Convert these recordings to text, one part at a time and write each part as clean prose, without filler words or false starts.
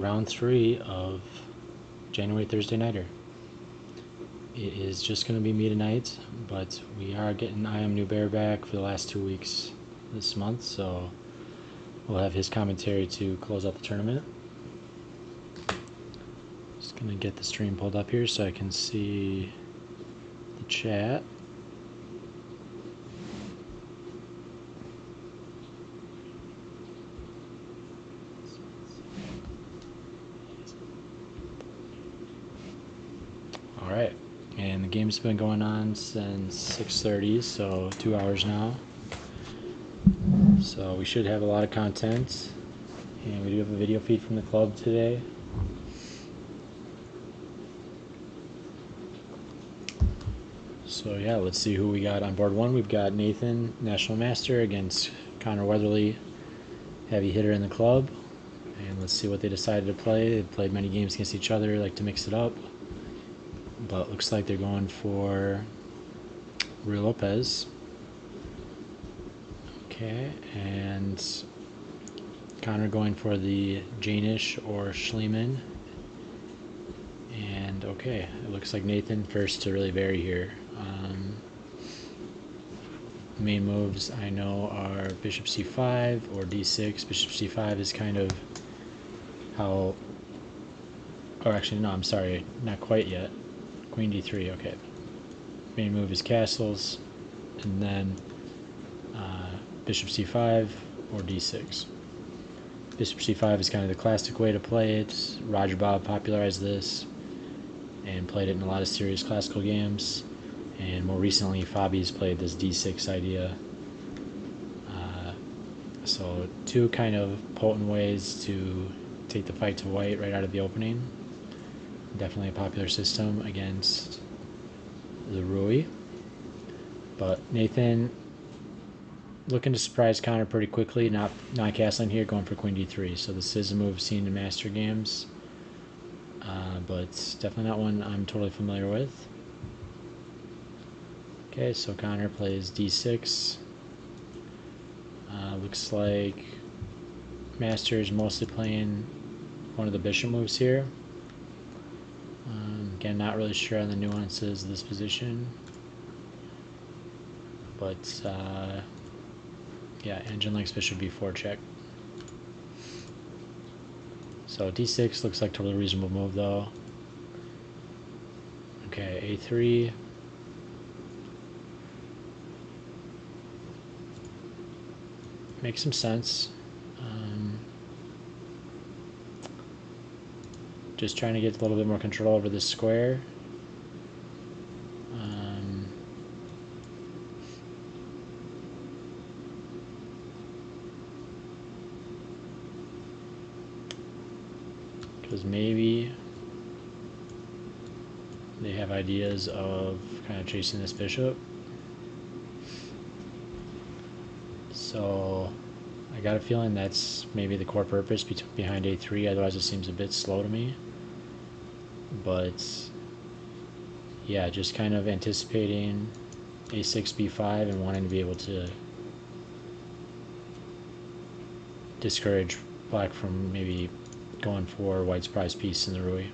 Round 3 of January Thursday Nighter. It is just going to be me tonight, but we are getting I Am New Bear back for the last 2 weeks this month, so we'll have his commentary to close out the tournament. Just going to get the stream pulled up here so I can see the chat. Alright, and the game's been going on since 6:30, so 2 hours now. So we should have a lot of content, and we do have a video feed from the club today. So yeah, let's see who we got on board one. We've got Nathan, National Master, against Connor Weatherly, heavy hitter in the club. And let's see what they decided to play. They've played many games against each other, like to mix it up. But looks like they're going for Ruy Lopez. Okay, and Connor going for the Janish or Schliemann. And okay, it looks like Nathan first to really vary here. Main moves I know are Bishop c5 or d6. Bishop c5 is kind of how, or actually no, I'm sorry, not quite yet. Queen d3, okay. Main move is castles, and then Bishop c5 or d6. Bishop c5 is kind of the classic way to play it. Roger Bob popularized this and played it in a lot of serious classical games. And more recently, Fabi's played this d6 idea. So two kind of potent ways to take the fight to white right out of the opening. Definitely a popular system against the Ruy. But Nathan looking to surprise Connor pretty quickly, not castling here, going for Queen d3. So this is a move seen in master games, but definitely not one I'm totally familiar with. Okay, so Connor plays d6. Looks like Master's mostly playing one of the bishop moves here. Again, not really sure on the nuances of this position, but yeah, engine likes bishop b4 check. So d6 looks like a totally reasonable move though. Okay, a3. Makes some sense. Just trying to get a little bit more control over this square. Because maybe they have ideas of kind of chasing this bishop. So I got a feeling that's maybe the core purpose behind a3, otherwise it seems a bit slow to me. But yeah, just kind of anticipating a6 b5 and wanting to be able to discourage black from maybe going for white's prize piece in the Ruy.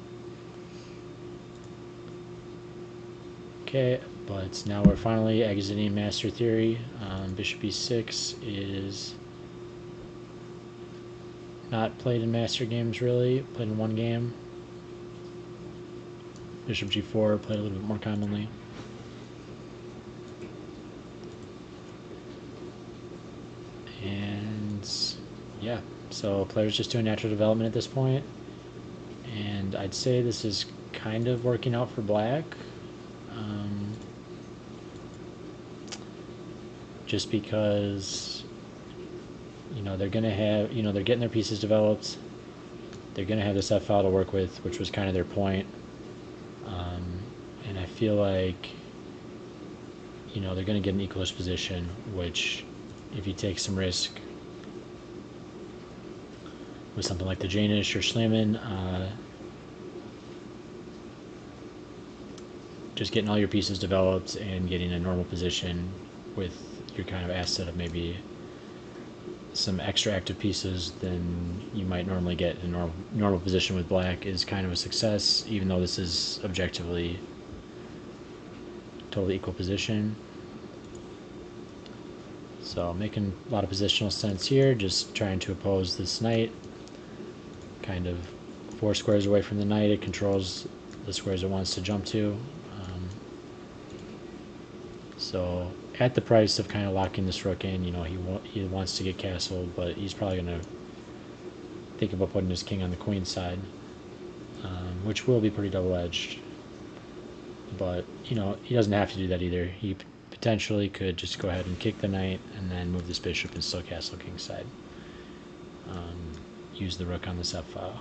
Okay, but now we're finally exiting master theory. Bishop e6 is not played in master games really, played in one game. Bishop g4 played a little bit more commonly. And yeah, so players just doing natural development at this point. And I'd say this is kind of working out for black. Just because, you know, they're gonna have, you know, they're getting their pieces developed. They're gonna have this f-file to work with, which was kind of their point. And I feel like, you know, they're gonna get an equalish position, which, if you take some risk with something like the Janish or Schliemann, just getting all your pieces developed and getting a normal position with your kind of asset of maybe some extra active pieces than you might normally get in a normal position with black is kind of a success, even though this is objectively totally equal position. So making a lot of positional sense here, just trying to oppose this knight. Kind of 4 squares away from the knight, it controls the squares it wants to jump to. So at the price of kind of locking this rook in, you know, he wants to get castled, but he's probably going to think about putting his king on the queen side, which will be pretty double-edged. But, you know, he doesn't have to do that either. He potentially could just go ahead and kick the knight and then move this bishop and still castle king side. Use the rook on this f-file.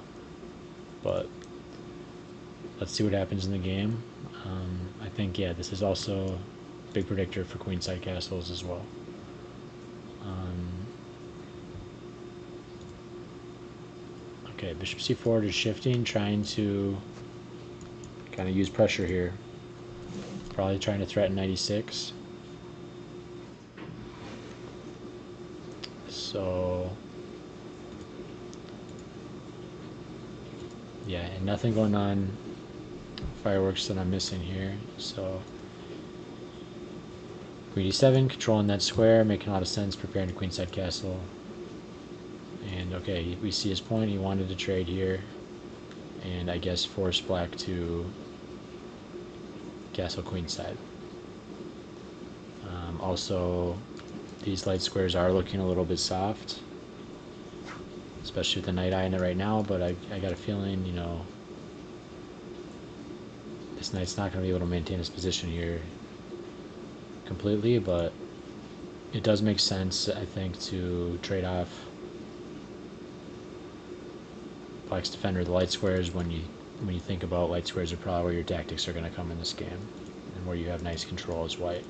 But let's see what happens in the game. I think, yeah, this is also a big predictor for queenside castles as well. Okay, bishop c4 is shifting, trying to kind of use pressure here. Probably trying to threaten knight e6. So yeah, and nothing going on, fireworks that I'm missing here. So queen e7, controlling that square, making a lot of sense, preparing a queenside castle. And okay, we see his point, he wanted to trade here, and I guess force black to castle queenside. Also, these light squares are looking a little bit soft, especially with the knight eye in it right now, but I got a feeling, you know, this knight's not going to be able to maintain his position here completely, but it does make sense, I think, to trade off black's defender, the light squares, when you think about light squares are probably where your tactics are going to come in this game, and where you have nice control as white.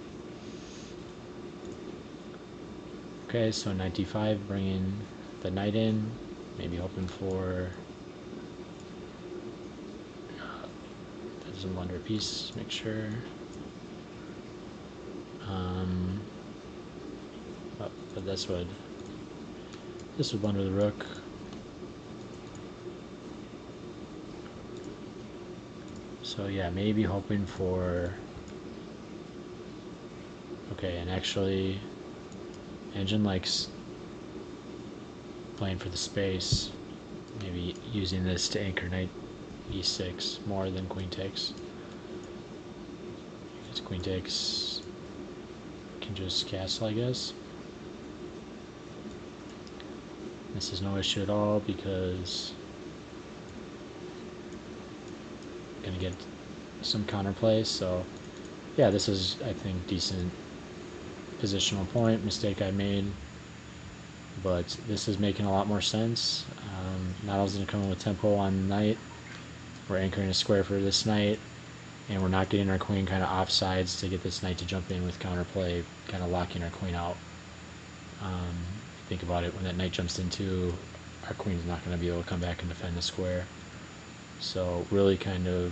Okay, so knight d5, bringing the knight in, maybe hoping for that doesn't blunder a piece, make sure. But this would blunder the rook. So yeah, maybe hoping for, okay, and actually Engine likes playing for the space, maybe using this to anchor knight e6 more than queen takes. Because queen takes can just castle, I guess. This is no issue at all because I'm gonna get some counterplay. So yeah, this is, I think, decent positional point. Mistake I made, but this is making a lot more sense. Not only is going to come in with tempo on the knight, we're anchoring a square for this knight, and we're not getting our queen kind of off sides to get this knight to jump in with counterplay, kind of locking our queen out. Think about it, when that knight jumps into, our queen's not going to be able to come back and defend the square. So really kind of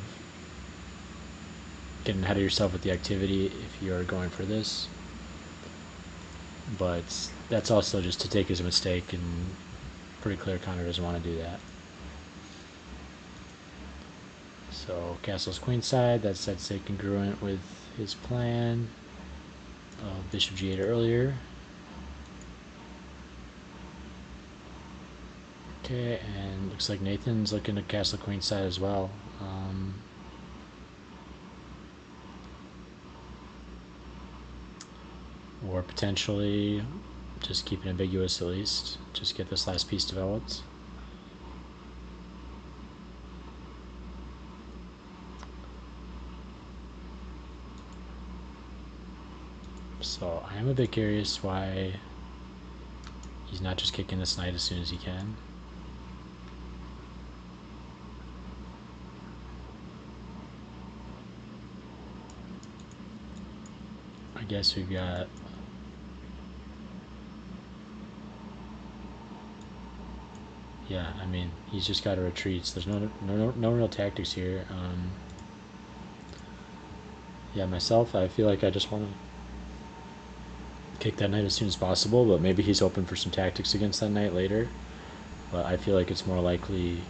getting ahead of yourself with the activity if you're going for this. But that's also just to take as a mistake, and pretty clear Connor doesn't want to do that. So castle's queenside, that's I'd say congruent with his plan of bishop g8 earlier. Okay, and looks like Nathan's looking to castle queenside as well. Or potentially just keep it ambiguous at least, just get this last piece developed. So I am a bit curious why he's not just kicking this knight as soon as he can. I guess we've got yeah, I mean, he's just got to retreat. So there's no real tactics here. Yeah, myself, I feel like I just want to kick that knight as soon as possible, but maybe he's open for some tactics against that knight later. But I feel like it's more likely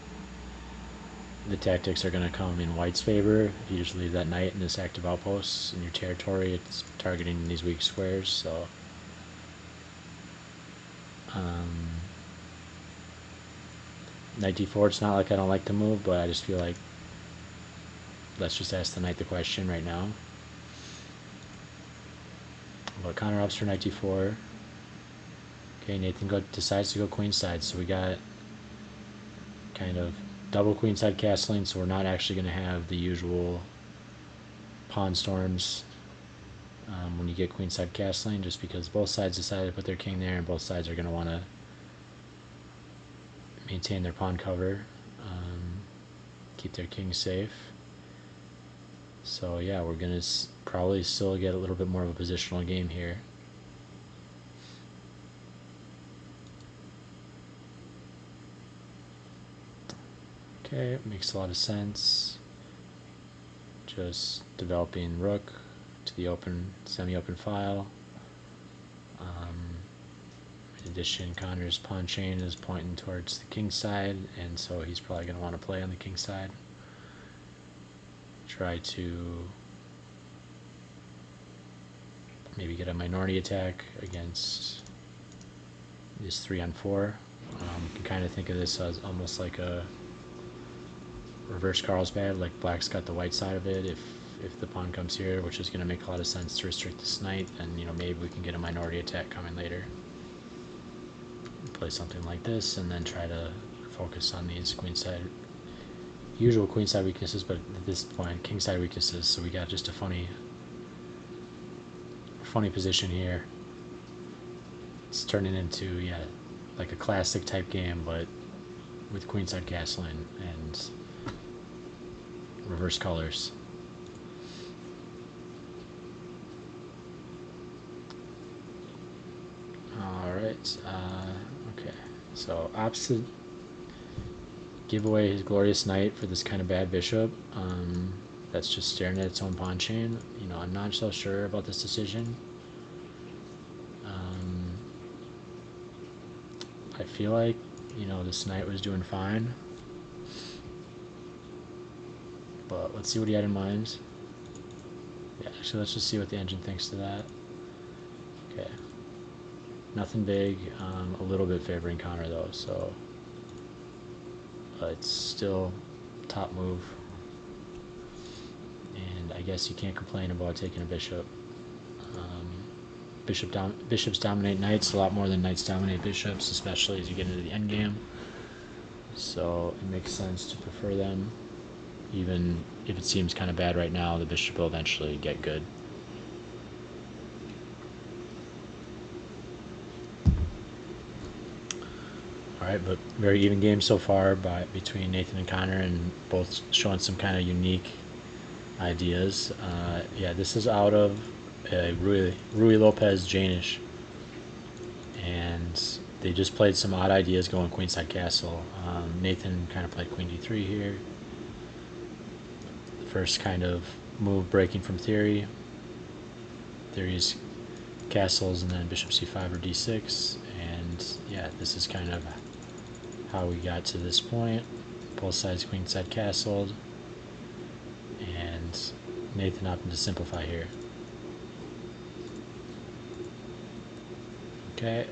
the tactics are going to come in white's favor. If you just leave that knight in this active outpost in your territory, it's targeting these weak squares, so knight d4, it's not like I don't like the move, but I just feel like let's just ask the knight the question right now. But Connor ups for knight d4. Okay, Nathan decides to go queenside, so we got kind of double queenside castling, so we're not actually going to have the usual pawn storms when you get queenside castling, just because both sides decided to put their king there, and both sides are going to want to maintain their pawn cover, keep their king safe. So yeah, we're going to probably still get a little bit more of a positional game here. Okay, makes a lot of sense. Just developing rook to the open, semi-open file. In addition, Connor's pawn chain is pointing towards the king side, and so he's probably going to want to play on the king side. Try to maybe get a minority attack against this 3-on-4. You can kind of think of this as almost like a reverse Carlsbad, like black's got the white side of it. If the pawn comes here, which is going to make a lot of sense to restrict this knight, then maybe we can get a minority attack coming later. Play something like this, and then try to focus on these usual queenside weaknesses, but at this point kingside weaknesses. So we got just a funny position here. It's turning into like a classic type game, but with queenside castling and reverse colors. Alright, okay, so opposite give away his glorious knight for this kind of bad bishop. That's just staring at its own pawn chain. I'm not so sure about this decision. I feel like this knight was doing fine, but let's see what he had in mind. Yeah, actually, let's just see what the engine thinks to that. Okay, nothing big. A little bit favoring Connor though, so it's still top move, and I guess you can't complain about taking a bishop. Bishops dominate knights a lot more than knights dominate bishops, especially as you get into the endgame. So it makes sense to prefer them. Even if it seems kind of bad right now, the bishop will eventually get good. Alright, but very even game so far between Nathan and Connor, and both showing some kind of unique ideas. Yeah, this is out of Rui Lopez Janish, and they just played some odd ideas going queenside castle. Nathan kind of played queen d3 here. The first kind of move breaking from theory. Theory's castles and then bishop c5 or d6, and yeah, this is kind of how we got to this point. Both sides queenside castled, and Nathan opted to simplify here. Okay,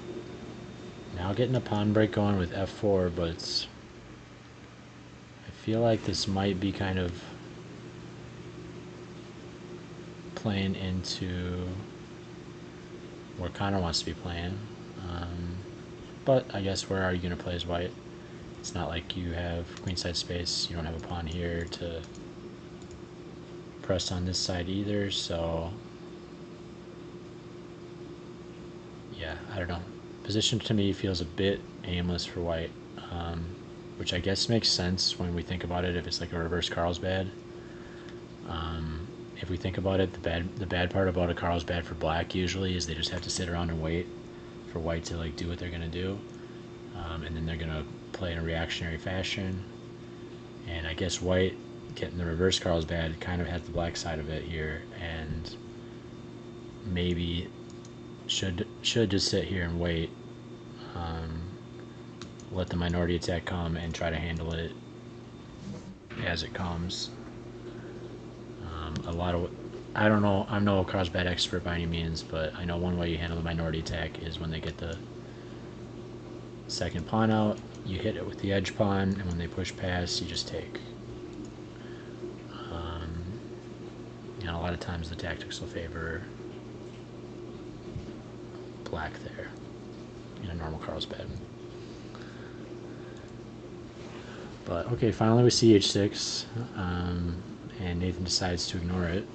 now getting a pawn break going with f4, but I feel like this might be kind of playing into where Connor wants to be playing. But I guess where are you going to play as white? It's not like you have queenside space. You don't have a pawn here to press on this side either, so yeah, I don't know. Position to me feels a bit aimless for white, which I guess makes sense when we think about it if it's like a reverse Carlsbad. If we think about it, the bad part about a Carlsbad for black usually is they just have to sit around and wait for white to do what they're going to do, and then they're going to play in a reactionary fashion. And I guess white getting the reverse Carlsbad kind of has the black side of it here, and maybe should just sit here and wait. Let the minority attack come and try to handle it as it comes. A lot of, I don't know, I'm no crossbat expert by any means, but I know one way you handle the minority attack is when they get the second pawn out, you hit it with the edge pawn, and when they push past, you just take. And a lot of times the tactics will favor black there in a normal Carlsbad. But okay, finally we see h6, and Nathan decides to ignore it.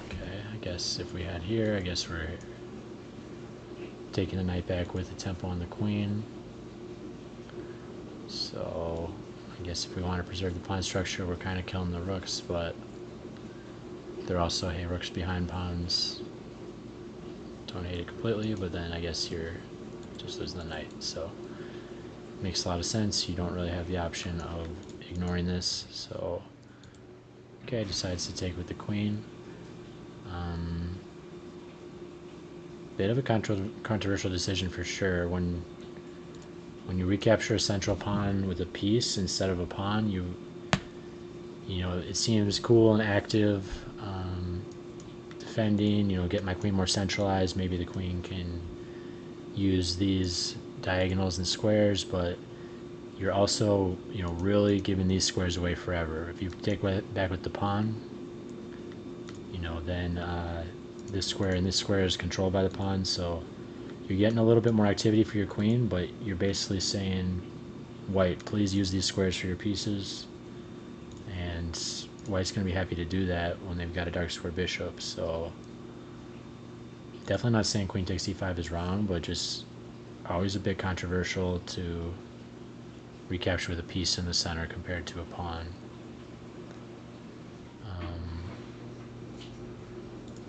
Okay, I guess if we had here, I guess we're taking the knight back with the tempo on the queen. So I guess if we want to preserve the pawn structure, we're kind of killing the rooks, but they're also, hey, rooks behind pawns. Don't hate it completely, but then I guess you're just losing the knight. So makes a lot of sense. You don't really have the option of ignoring this. So okay, decides to take with the queen. Bit of a controversial decision for sure. When you recapture a central pawn with a piece instead of a pawn, you know, it seems cool and active, defending, you know, get my queen more centralized. Maybe the queen can use these diagonals and squares, but you're also, you know, really giving these squares away forever. If you take back with the pawn, you know, then this square and this square is controlled by the pawn, so you're getting a little bit more activity for your queen, but you're basically saying, white, please use these squares for your pieces, and white's going to be happy to do that when they've got a dark square bishop. So definitely not saying queen takes e5 is wrong, but just always a bit controversial to recapture with a piece in the center compared to a pawn.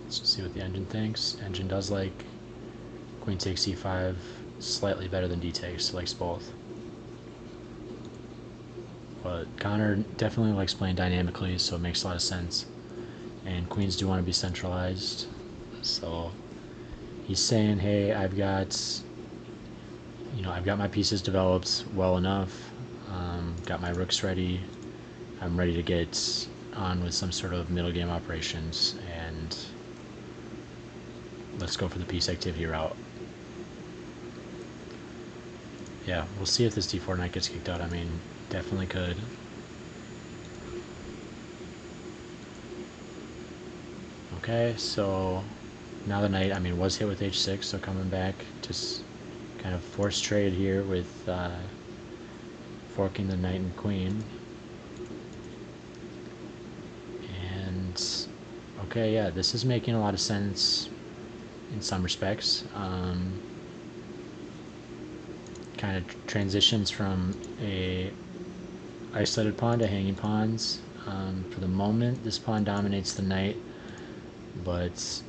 Let's see what the engine thinks. Engine does like queen takes e5 slightly better than d takes, likes both. But Connor definitely likes playing dynamically, so it makes a lot of sense. And queens do want to be centralized, so he's saying, hey, I've got my pieces developed well enough, got my rooks ready, I'm ready to get on with some sort of middle game operations, and let's go for the piece activity route. Yeah, we'll see if this d4 knight gets kicked out. I mean, definitely could. Okay, so now the knight, I mean, was hit with h6, so coming back, just kind of forced trade here with forking the knight and queen. And okay, yeah, this is making a lot of sense in some respects. Kind of transitions from a isolated pawn to hanging pawns. For the moment, this pawn dominates the knight, but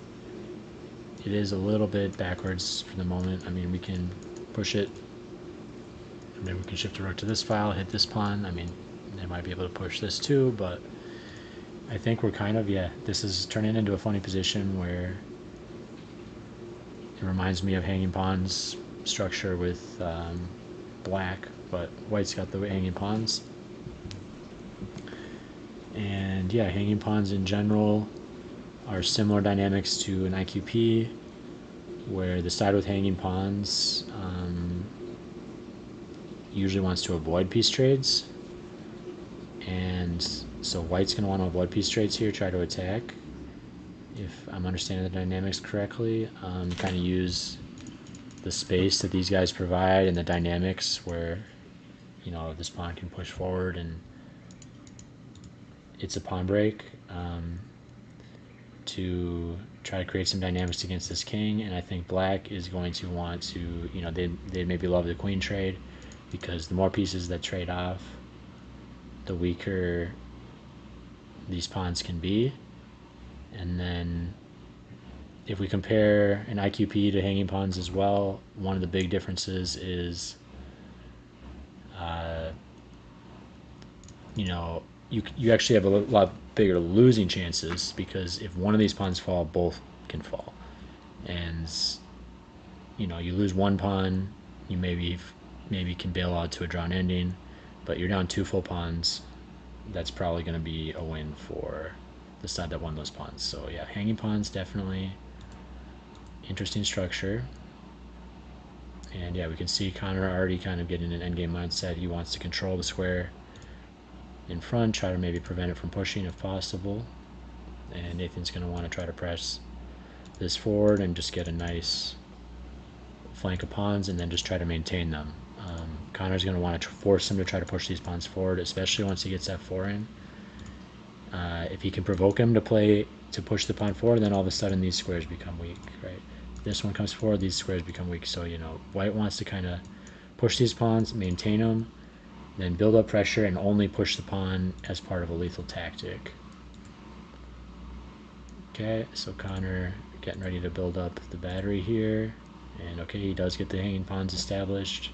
it is a little bit backwards for the moment. I mean, we can push it. I mean, we can shift the rook to this file, hit this pawn. I mean, they might be able to push this too, but I think we're kind of, yeah, this is turning into a funny position where it reminds me of hanging pawns structure with black, but white's got the hanging pawns. And yeah, hanging pawns in general are similar dynamics to an IQP, where the side with hanging pawns usually wants to avoid piece trades, and so white's going to want to avoid piece trades here, try to attack, if I'm understanding the dynamics correctly, kind of use the space that these guys provide and the dynamics where, you know, this pawn can push forward and it's a pawn break, to try to create some dynamics against this king. And I think black is going to want to, you know, they maybe love the queen trade, because the more pieces that trade off, the weaker these pawns can be. And then if we compare an IQP to hanging pawns as well, one of the big differences is, you know, you actually have a lot bigger losing chances, because if one of these pawns fall, both can fall. and you lose one pawn, you maybe can bail out to a drawn ending, but you're down 2 full pawns. That's probably going to be a win for the side that won those pawns. So yeah, hanging pawns, definitely interesting structure. And yeah, we can see Connor already kind of getting an endgame mindset. He wants to control the square in front, try to maybe prevent it from pushing if possible. And Nathan's going to want to try to press this forward and just get a nice flank of pawns and then just try to maintain them. Connor's going to want to force him to try to push these pawns forward, especially once he gets F4 in. If he can provoke him to push the pawn forward, then all of a sudden these squares become weak, right? This one comes forward, these squares become weak. So, white wants to kind of push these pawns, maintain them, then build up pressure and only push the pawn as part of a lethal tactic. Okay, so Connor getting ready to build up the battery here. And okay, he does get the hanging pawns established.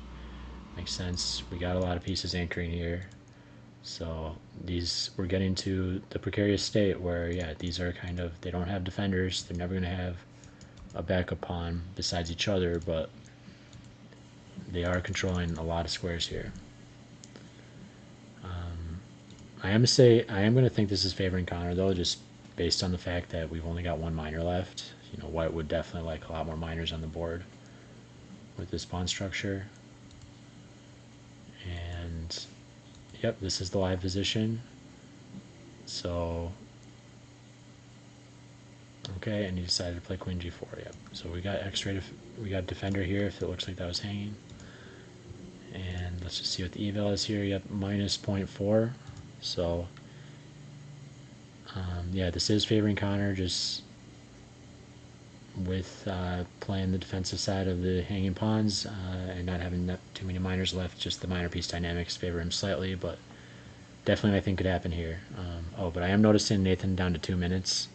Makes sense. We got a lot of pieces anchoring here. So we're getting to the precarious state where, yeah, these are they don't have defenders. They're never going to have a backup pawn besides each other, but they are controlling a lot of squares here. I am going to think this is favoring Connor, though, just based on the fact that we've only got 1 miner left. White would definitely like a lot more miners on the board with this pawn structure. And yep, this is the live position. So okay, and he decided to play queen g4. Yep. So we got we got defender here if it looks like that was hanging. And let's just see what the eval is here. Yep, minus 0.4. So yeah, this is favoring Connor, just with playing the defensive side of the hanging pawns and not having too many miners left. Just the minor piece dynamics favor him slightly, but definitely I think could happen here. But I am noticing Nathan down to 2 minutes,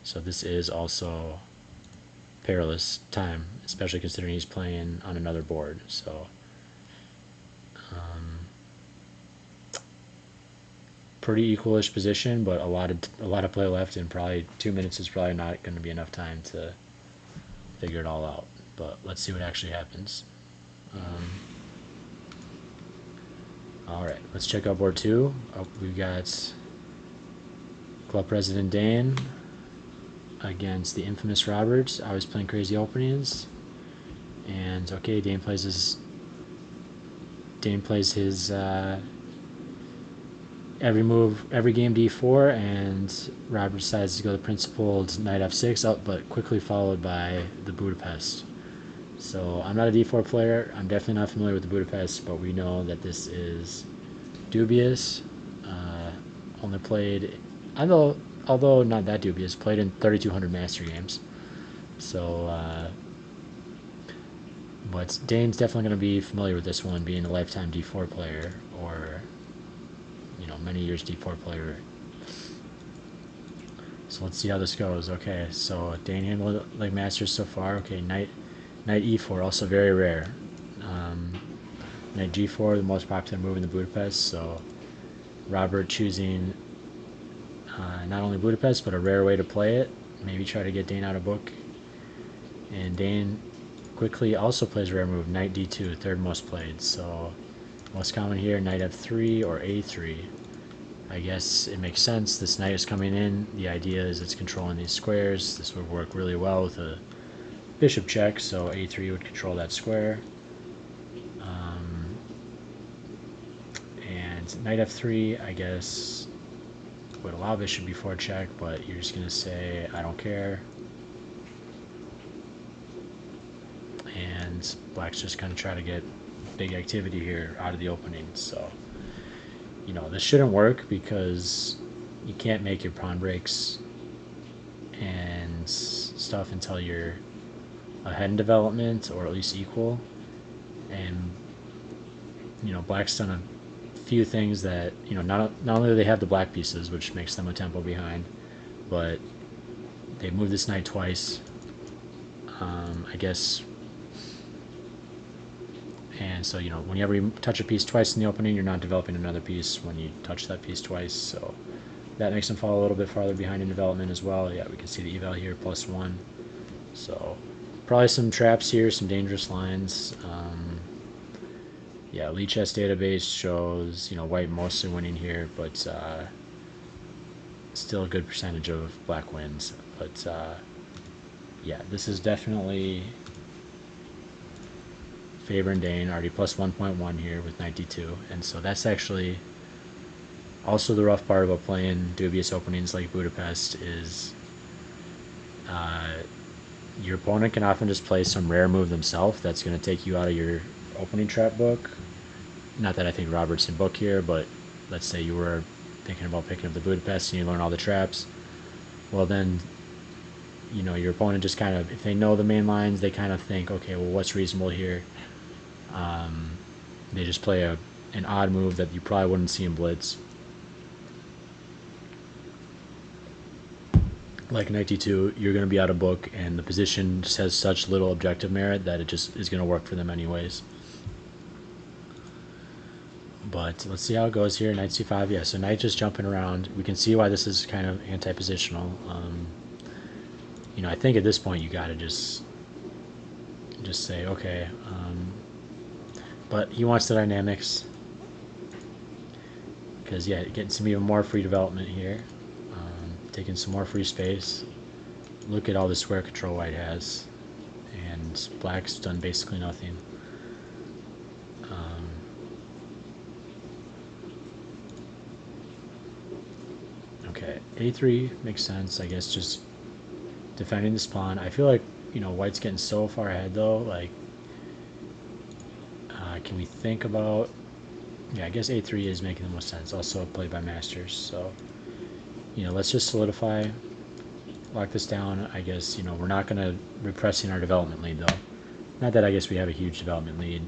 so this is also perilous time, especially considering he's playing on another board. So pretty equalish position, but a lot of play left, and probably 2 minutes is probably not going to be enough time to figure it all out. But let's see what actually happens. Alright, let's check out board 2. We've got Club President Dan against the infamous Roberts. I was playing crazy openings. And okay, Dane plays his every game d4, and Robert decides to go the principled knight f6, but quickly followed by the Budapest. So I'm not a d4 player. I'm definitely not familiar with the Budapest, but we know that this is dubious. Only played, although not that dubious, played in 3,200 master games. So, but Dane's definitely going to be familiar with this one, being a lifetime d4 player, or many years d4 player. So let's see how this goes. Okay, so Dane handled it like masters so far. Okay, knight e4, also very rare. Knight g4, the most popular move in the Budapest. So Robert choosing not only Budapest, but a rare way to play it. Maybe try to get Dane out of book. And Dane quickly also plays a rare move, knight d2, third most played. So most common here, knight f3 or a3. I guess it makes sense. This knight is coming in. The idea is it's controlling these squares. This would work really well with a bishop check, so a3 would control that square. And knight f3, I guess, would allow bishop b4 check, but you're just going to say, I don't care. And black's just going to try to get big activity here out of the opening. So this shouldn't work because you can't make your pawn breaks and stuff until you're ahead in development, or at least equal. And black's done a few things that not only do they have the black pieces, which makes them a tempo behind, but they moved this knight twice, I guess. And so, whenever you touch a piece twice in the opening, you're not developing another piece when you touch that piece twice. So that makes them fall a little bit farther behind in development as well. Yeah, we can see the eval here, +1. So Probably some traps here, some dangerous lines. Yeah, Lichess database shows, white mostly winning here, but still a good percentage of black wins. But yeah, this is definitely favor and Dane, already plus 1.1 here with 92. And so that's actually also the rough part about playing dubious openings like Budapest is your opponent can often just play some rare move themselves that's going to take you out of your opening trap book. Not that I think Robert's in book here, but let's say you were thinking about picking up the Budapest and you learn all the traps. Well, then, your opponent just kind of, if they know the main lines, they kind of think, okay, well, what's reasonable here? They just play an odd move that you probably wouldn't see in Blitz. Like Knight D2, you're going to be out of book, and the position just has such little objective merit that it just is going to work for them anyways. But let's see how it goes here. Knight C5, yeah, so Knight just jumping around. We can see why this is kind of anti-positional. I think at this point you got to just say, okay. But he wants the dynamics. Because, yeah, getting some even more free development here. Taking some more free space. Look at all the square control white has. And black's done basically nothing. Okay, A3 makes sense. I guess just defending this pawn. I feel like, white's getting so far ahead, though. Like, can we think about... Yeah, I guess A3 is making the most sense. Also played by masters, so... let's just solidify, lock this down. I guess, we're not going to repressing our development lead, though. Not that I guess we have a huge development lead.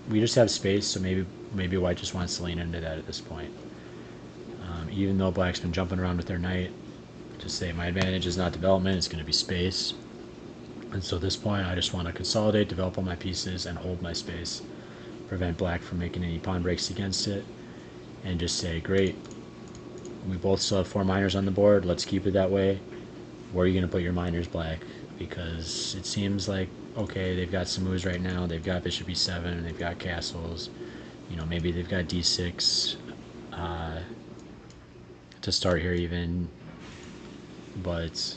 We just have space, so maybe white just wants to lean into that at this point. Even though black's been jumping around with their knight, just say my advantage is not development, it's going to be space. And so at this point, I just want to consolidate, develop all my pieces, and hold my space. Prevent black from making any pawn breaks against it. And just say, great, we both still have 4 minors on the board. Let's keep it that way. Where are you going to put your minors, black? Because it seems like, okay, they've got some moves right now. They've got bishop e7. They've got castles. Maybe they've got d6 to start here even. But,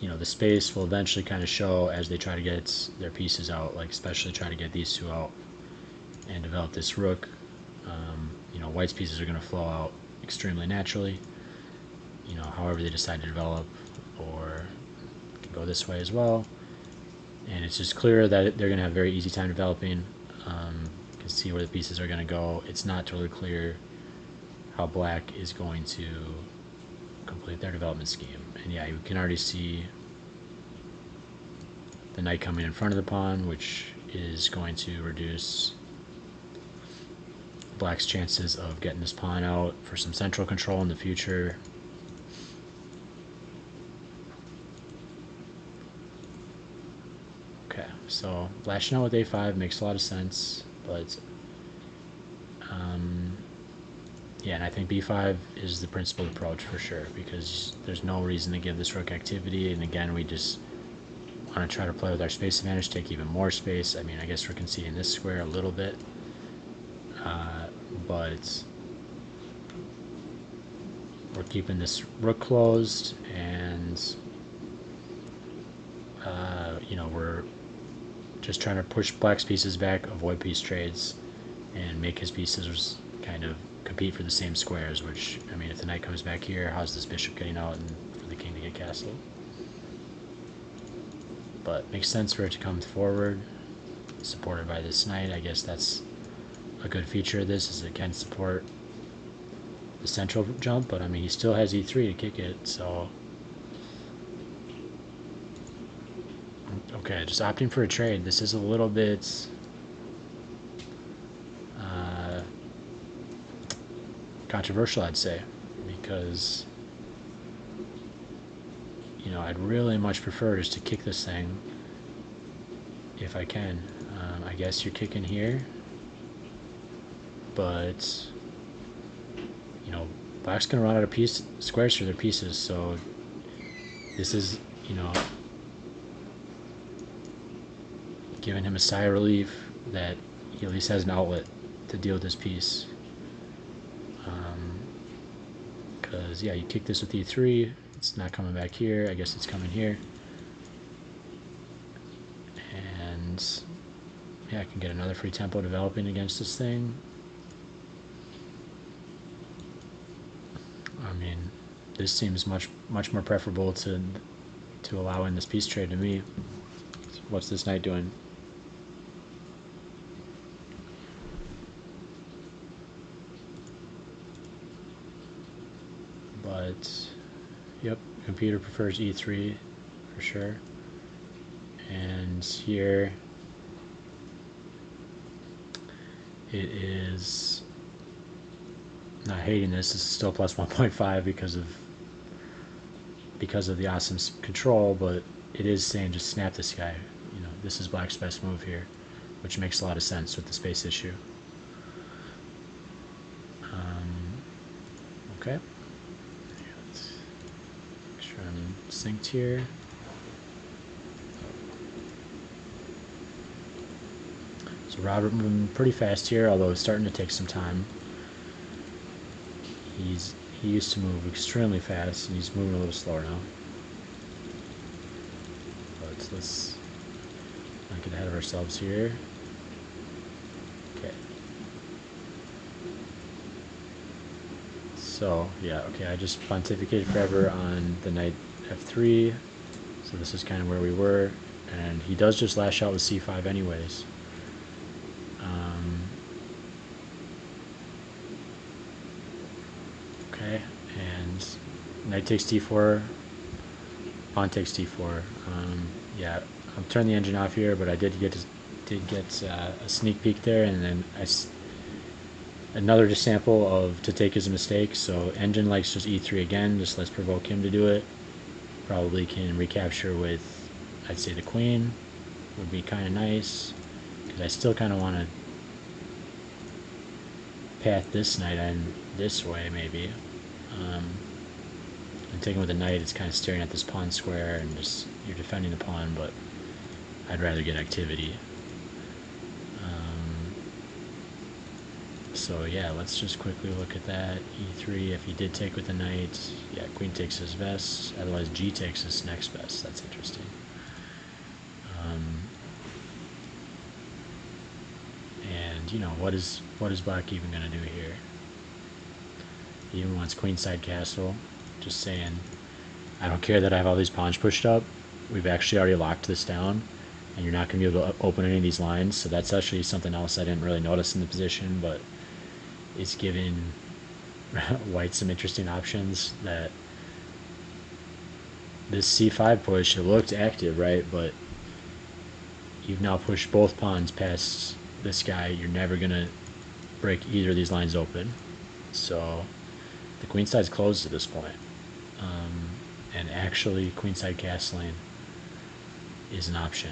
the space will eventually kind of show as they try to get their pieces out, like especially try to get these two out and develop this rook. White's pieces are going to flow out extremely naturally, however they decide to develop, or can go this way as well. And it's just clear that they're going to have a very easy time developing. You can see where the pieces are going to go. It's not totally clear how black is going to complete their development scheme. And yeah, you can already see the knight coming in front of the pawn, which is going to reduce black's chances of getting this pawn out for some central control in the future. Okay, so lashing out with a5 makes a lot of sense, but yeah, and I think b5 is the principled approach for sure, because there's no reason to give this rook activity, and again, we just want to try to play with our space advantage, take even more space. I mean, I guess we're conceding this square a little bit, but we're keeping this rook closed, and we're just trying to push black's pieces back, avoid piece trades, and make his pieces kind of compete for the same squares, which, I mean, if the knight comes back here, how's this bishop getting out and for the king to get castled? But makes sense for it to come forward, supported by this knight. I guess that's a good feature of this, is it can support the central jump, but I mean, he still has e3 to kick it, so... Okay, just opting for a trade. This is a little bit controversial, I'd say, because I'd really much prefer just to kick this thing if I can. I guess you're kicking here, but black's gonna run out of squares for their pieces, so this is giving him a sigh of relief that he at least has an outlet to deal with this piece. Because, yeah, you kick this with e3, it's not coming back here, I guess it's coming here. And, yeah, I can get another free tempo developing against this thing. I mean, this seems much more preferable to allowing this piece trade to me. What's this knight doing? But, yep, computer prefers e3 for sure. And here it is not hating this. This is still plus 1.5 because of the awesome control, but it is saying just snap this guy. You know, this is black's best move here, which makes a lot of sense with the space issue. Okay. Let's make sure I'm synced here. So Robert moving pretty fast here, although it's starting to take some time. He used to move extremely fast, and he's moving a little slower now. But let's not get ahead of ourselves here. Okay. So, yeah, okay, I just pontificated forever on the knight f3. So this is kind of where we were. And he does just lash out with c5 anyways. Okay, and knight takes d4, pawn takes d4. Yeah, I'm turning the engine off here, but I did get a sneak peek there, and then another just sample of to take his mistake. So engine likes just e3 again, just let's provoke him to do it. Probably can recapture with, I'd say, the queen would be kind of nice, because I still kind of want to path this knight in this way maybe. And taking with a knight, it's kind of staring at this pawn square and just you're defending the pawn, but I'd rather get activity. So yeah, let's just quickly look at that. e3, if he did take with the knight, yeah, queen takes his best, otherwise g takes his next best. That's interesting. And you know, what is black even going to do here? He even wants queenside castle, just saying, I don't care that I have all these pawns pushed up, we've actually already locked this down, and you're not going to be able to open any of these lines. So that's actually something else I didn't really notice in the position, but it's giving white some interesting options. That this c5 push, it looked active, right? But you've now pushed both pawns past this guy. You're never going to break either of these lines open. So the queenside's closed at this point. And actually queenside castling is an option,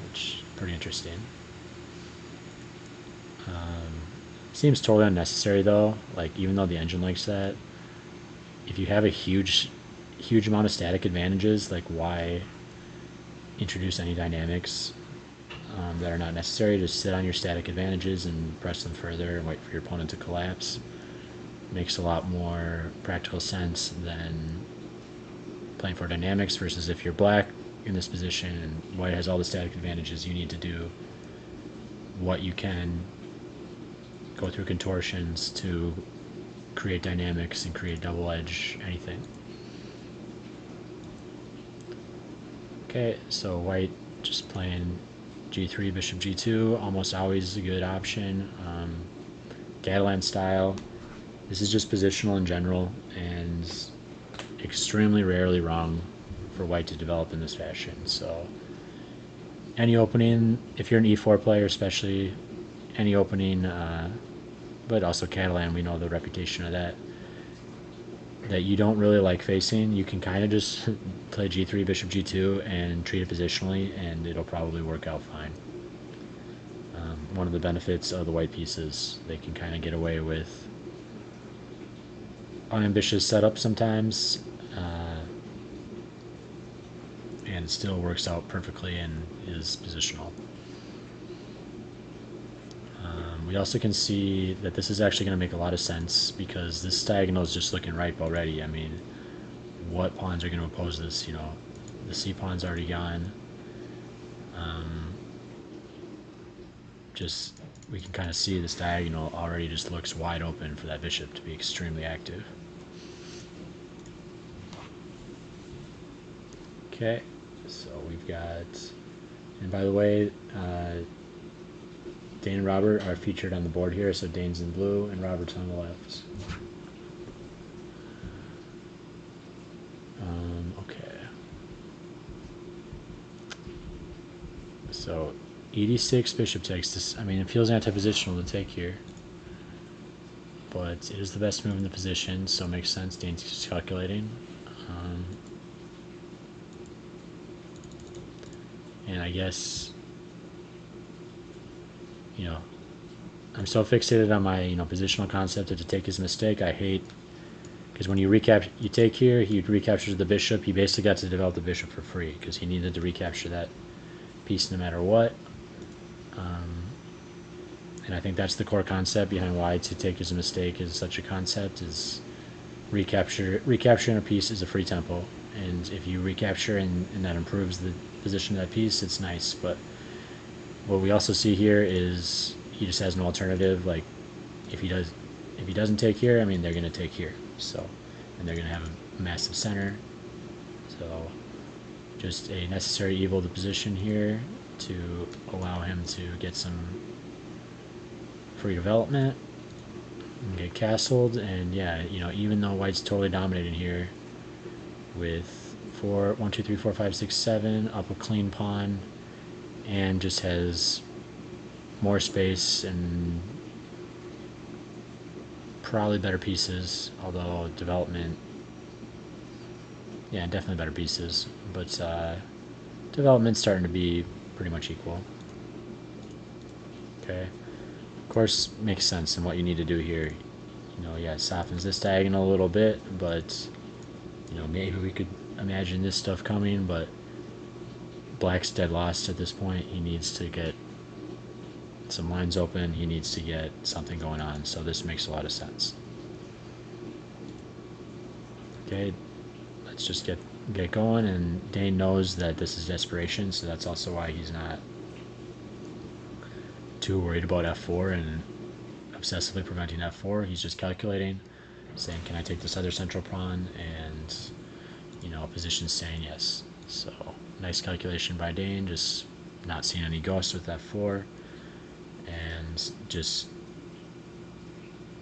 which is pretty interesting. Seems totally unnecessary though. Like, even though the engine likes that, if you have a huge amount of static advantages, like, why introduce any dynamics that are not necessary? Just sit on your static advantages and press them further and wait for your opponent to collapse. Makes a lot more practical sense than playing for dynamics. Versus if you're black in this position and white has all the static advantages, you need to do what you can, go through contortions to create dynamics and create double edge anything. Okay, so white just playing g3, bishop g2, almost always a good option. Catalan style. This is just positional in general, and extremely rarely wrong for white to develop in this fashion. So any opening, if you're an e4 player especially, any opening, but also Catalan, we know the reputation of that you don't really like facing, you can kind of just play g3, bishop g2, and treat it positionally, and it'll probably work out fine. One of the benefits of the white pieces, they can kind of get away with unambitious setup sometimes, and it still works out perfectly and is positional. we also can see that this is actually going to make a lot of sense because this diagonal is just looking ripe already. I mean, what pawns are going to oppose this? You know, the C pawn's already gone. Just we can kind of see this diagonal already just looks wide open for that bishop to be extremely active. Okay, so we've got, and by the way, Dane and Robert are featured on the board here, so Dane's in blue and Robert's on the left. Okay. So e6 bishop takes this. I mean, it feels anti-positional to take here, but it is the best move in the position, so it makes sense. Dane's just calculating. And I guess, you know, I'm so fixated on my, positional concept that to take is a mistake. I hate, because when you take here, he recaptures the bishop. He basically got to develop the bishop for free because he needed to recapture that piece no matter what. And I think that's the core concept behind why to take is a mistake is such a concept, is recapturing a piece is a free tempo, and if you recapture and that improves the position of that piece, it's nice. But what we also see here is he just has no alternative. Like if he doesn't take here, I mean, they're going to take here, so, and they're going to have a massive center. So just a necessary evil of the position here to allow him to get some free development and get castled. And yeah, even though white's totally dominating here with 1, 2, 3, 4, 5, 6, 7 up a clean pawn, and just has more space and probably better pieces, although development, yeah, definitely better pieces, but development's starting to be pretty much equal. Okay, of course, makes sense in what you need to do here. Yeah, it softens this diagonal a little bit, but maybe we could imagine this stuff coming, but black's dead lost at this point. He needs to get some lines open, he needs to get something going on, so this makes a lot of sense. Okay, let's just get going, and Dane knows that this is desperation, so that's also why he's not too worried about f4 and obsessively preventing f4. He's just calculating, saying, can I take this other central pawn? And position's saying yes. So nice calculation by Dane, just not seeing any ghosts with f4 and just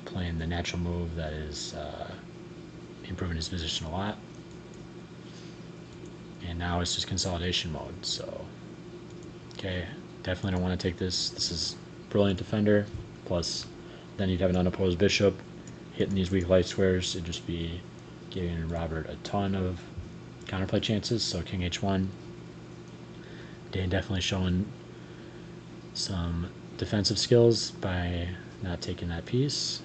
playing the natural move that is improving his position a lot. And now it's just consolidation mode. So okay, definitely don't want to take this. This is brilliant defender, plus then you'd have an unopposed bishop hitting these weak light squares. It'd just be giving Robert a ton of counterplay chances. So king h1. Dane definitely showing some defensive skills by not taking that piece.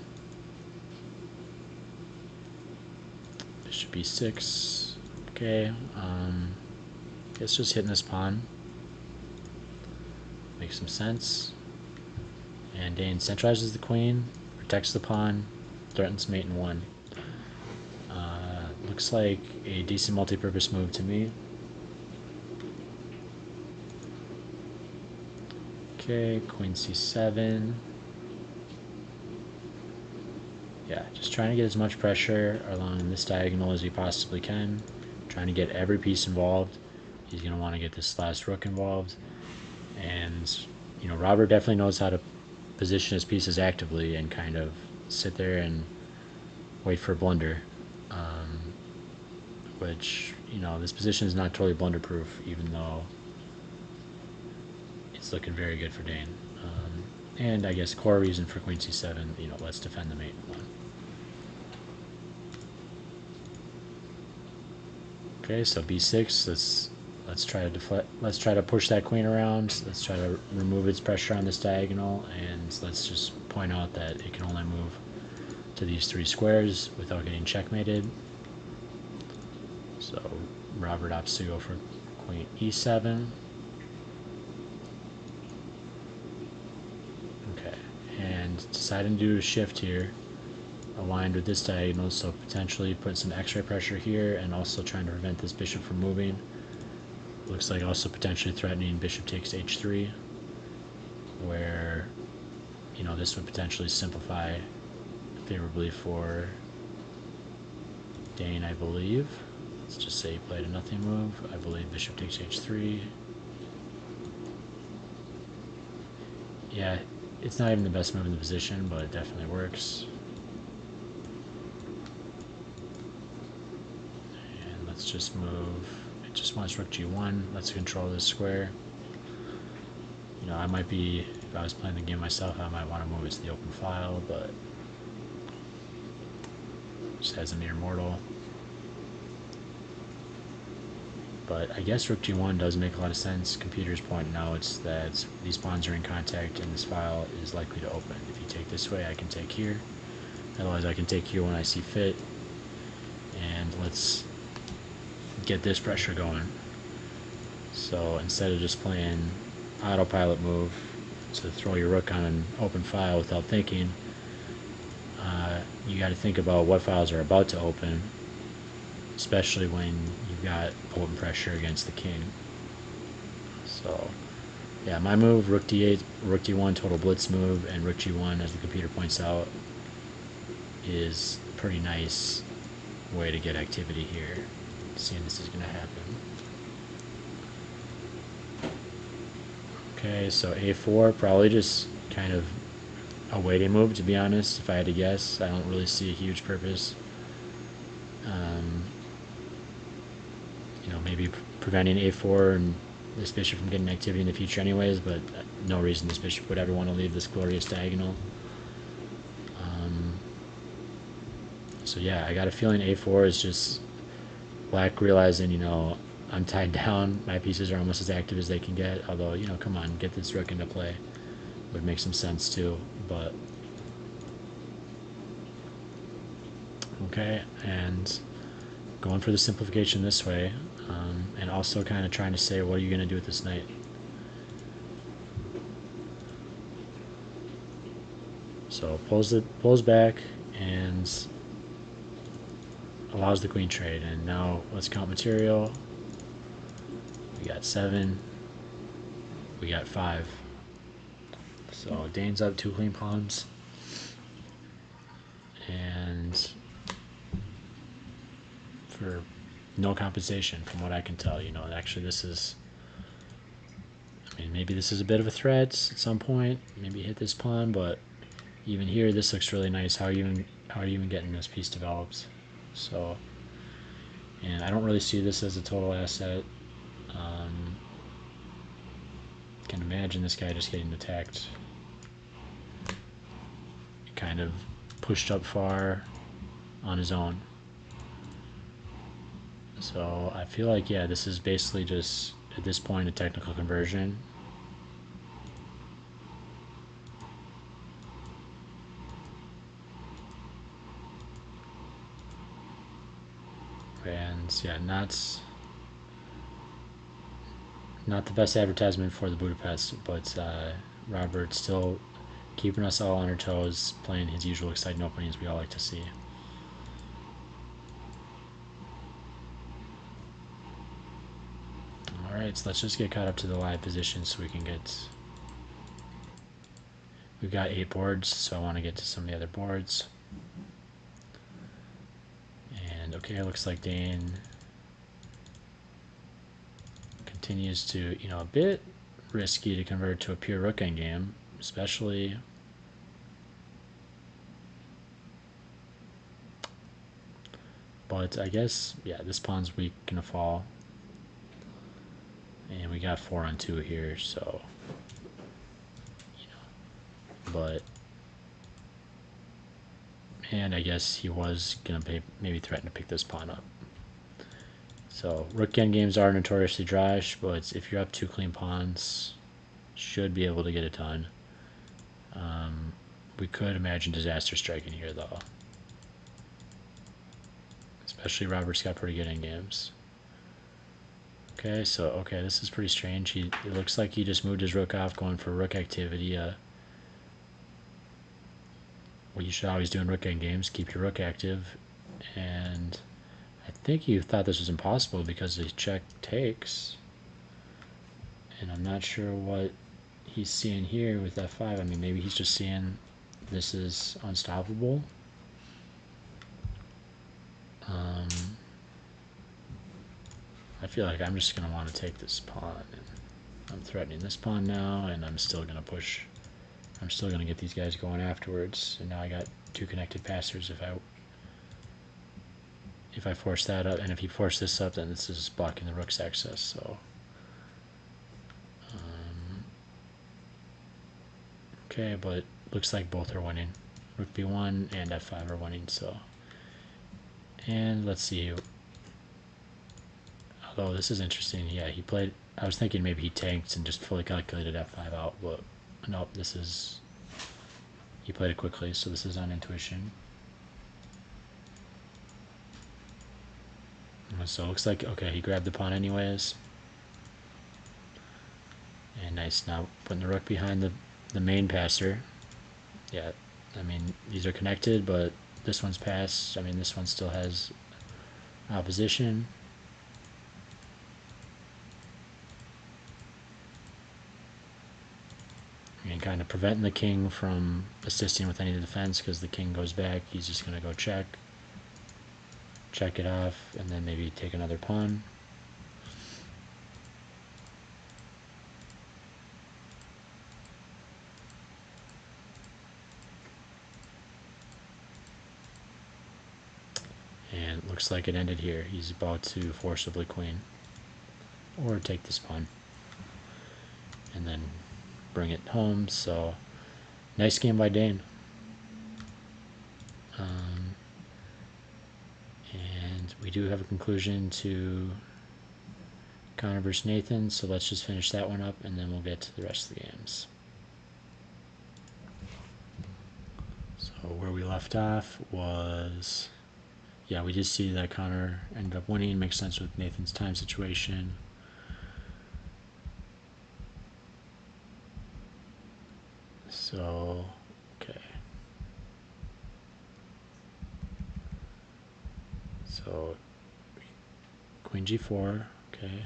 Bishop b6. Okay, it's just hitting this pawn. Makes some sense. And Dane centralizes the queen, protects the pawn, threatens mate in 1. Looks like a decent multi-purpose move to me. Okay, queen c7. Yeah, just trying to get as much pressure along this diagonal as he possibly can. Trying to get every piece involved. He's going to want to get this last rook involved. And, Robert definitely knows how to position his pieces actively and kind of sit there and wait for a blunder. Which, this position is not totally blunder-proof, even though it's looking very good for Dane. And I guess core reason for queen c7, let's defend the mate in 1. Okay, so b6. Let's try to push that queen around. Let's try to remove its pressure on this diagonal, and let's just point out that it can only move to these 3 squares without getting checkmated. So Robert opts to go for queen e7. Okay, and deciding to do a shift here, aligned with this diagonal, so potentially putting some x-ray pressure here and also trying to prevent this bishop from moving. Looks like also potentially threatening bishop takes h3, where, you know, this would potentially simplify favorably for Dane, I believe. Let's just say he played a nothing move. I believe bishop takes h3. Yeah, it's not even the best move in the position, but it definitely works. And let's just move. It just wants rook g1. Let's control this square. You know, I might be, if I was playing the game myself, I might want to move it to the open file, but just as a mere mortal. But I guess rook g1 does make a lot of sense. Computers pointing out that these pawns are in contact and this file is likely to open. If you take this way, I can take here. Otherwise, I can take here when I see fit. And let's get this pressure going. So instead of just playing autopilot move to throw your rook on an open file without thinking, you got to think about what files are about to open, especially when you've got open pressure against the king. So yeah, my move, rook d8, rook d1, total blitz move, and rook g1, as the computer points out, is a pretty nice way to get activity here. Seeing this is going to happen. Okay, so a4, probably just kind of a waiting move, to be honest, if I had to guess. I don't really see a huge purpose. You know, maybe preventing a4 and this bishop from getting activity in the future anyways, but no reason this bishop would ever want to leave this glorious diagonal. So yeah, I got a feeling a4 is just black realizing, you know, I'm tied down, my pieces are almost as active as they can get, although, you know, come on, get this rook into play. Would make some sense too, but okay, and going for the simplification this way, and also kind of trying to say, what are you going to do with this knight? So pulls back and allows the queen trade, and now let's count material. We got 7, we got 5. So Dane's up 2 clean pawns, and for no compensation from what I can tell. You know, actually this is, I mean, maybe this is a bit of a threat at some point, maybe hit this pawn, but even here this looks really nice. How are you even getting this piece developed? So, and I don't really see this as a total asset. Can imagine this guy just getting attacked, kind of pushed up far on his own. So I feel like, yeah, this is basically just, at this point, a technical conversion. And yeah, not the best advertisement for the Budapest, but Robert still keeping us all on our toes, playing his usual exciting openings we all like to see. Alright, so let's just get caught up to the live position so we can get... We've got 8 boards, so I want to get to some of the other boards. And okay, it looks like Dane continues to, you know, a bit risky to convert to a pure rook endgame, especially... But I guess, yeah, this pawn's weak, gonna fall. And we got 4 on 2 here, so, you know, but, and I guess he was gonna maybe threaten to pick this pawn up. So rook endgames are notoriously dry-ish, but if you're up 2 clean pawns, should be able to get it done. We could imagine disaster striking here, though. Especially Robert's got pretty good endgames. Okay, so, okay, this is pretty strange. It looks like he just moved his rook off, going for rook activity. what you should always do in rook endgames, keep your rook active. And I think you thought this was impossible because the check takes. And I'm not sure what he's seeing here with f5. I mean, maybe he's just seeing this is unstoppable. I feel like I'm just going to want to take this pawn. And I'm threatening this pawn now, and I'm still going to push. I'm still going to get these guys going afterwards. And now I got two connected passers if I force that up. And if he forced this up, then this is blocking the rook's access. So okay, but looks like both are winning. Rook b1 and f5 are winning. So, and let's see. Although this is interesting, yeah, he played. I was thinking maybe he tanked and just fully calculated f5 out, but nope. He played it quickly, so this is on intuition. So it looks like, okay, he grabbed the pawn anyways. And nice, now putting the rook behind the main passer. Yeah, I mean, these are connected, but this one's passed. I mean, this one still has opposition. And kind of preventing the king from assisting with any defense, because the king goes back, he's just going to go check it off, and then maybe take another pawn. And it looks like it ended here. He's about to forcibly queen, or take this pawn, and then bring it home. So nice game by Dane. And we do have a conclusion to Connor versus Nathan, so let's just finish that one up and then we'll get to the rest of the games. So where we left off was, yeah, we did see that Connor ended up winning. Makes sense with Nathan's time situation. So, okay. So, queen g4, okay.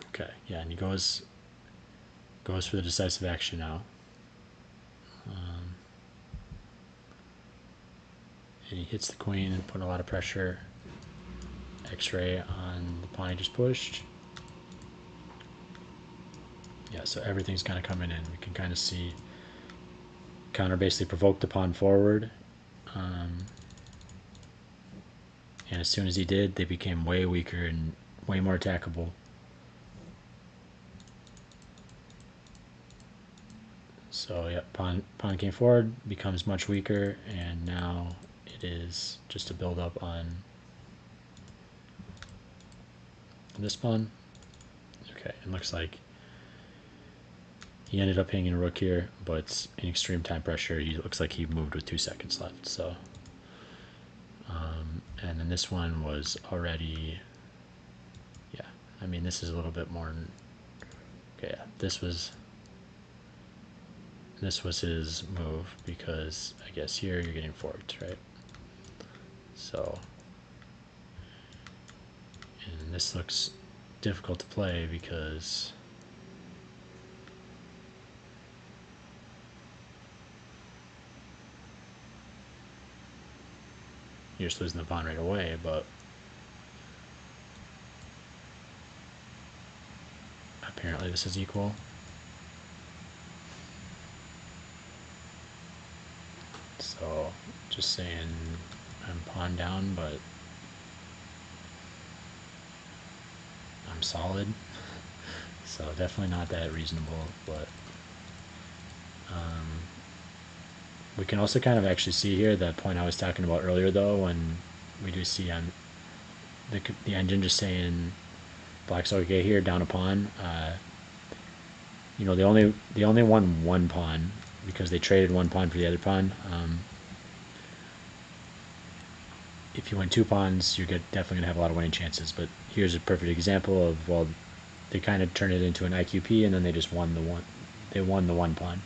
Okay, yeah, and he goes for the decisive action now. And he hits the queen and put a lot of pressure. X-ray on the pawn he just pushed. Yeah, so everything's kind of coming in. We can kind of see Connor basically provoked the pawn forward. And as soon as he did, they became way weaker and way more attackable. So yeah, pawn came forward, becomes much weaker, and now it is just a build up on this pawn. Okay, it looks like he ended up hanging a rook here, but in extreme time pressure, he looks like he moved with 2 seconds left. So, and then this one was already, yeah, I mean, this is a little bit more, okay, yeah, this was his move, because I guess here you're getting forked, right? So, and this looks difficult to play because you're just losing the pawn right away, but apparently this is equal. So just saying I'm pawn down, but I'm solid. So definitely not that reasonable, but we can also kind of actually see here that point I was talking about earlier, though, when we do see on the engine just saying black's okay here, down a pawn. You know, they only won one pawn because they traded one pawn for the other pawn. If you win 2 pawns, you're definitely going to have a lot of winning chances. But here's a perfect example of, well, they kind of turned it into an IQP, and then they just won the one. They won the one pawn.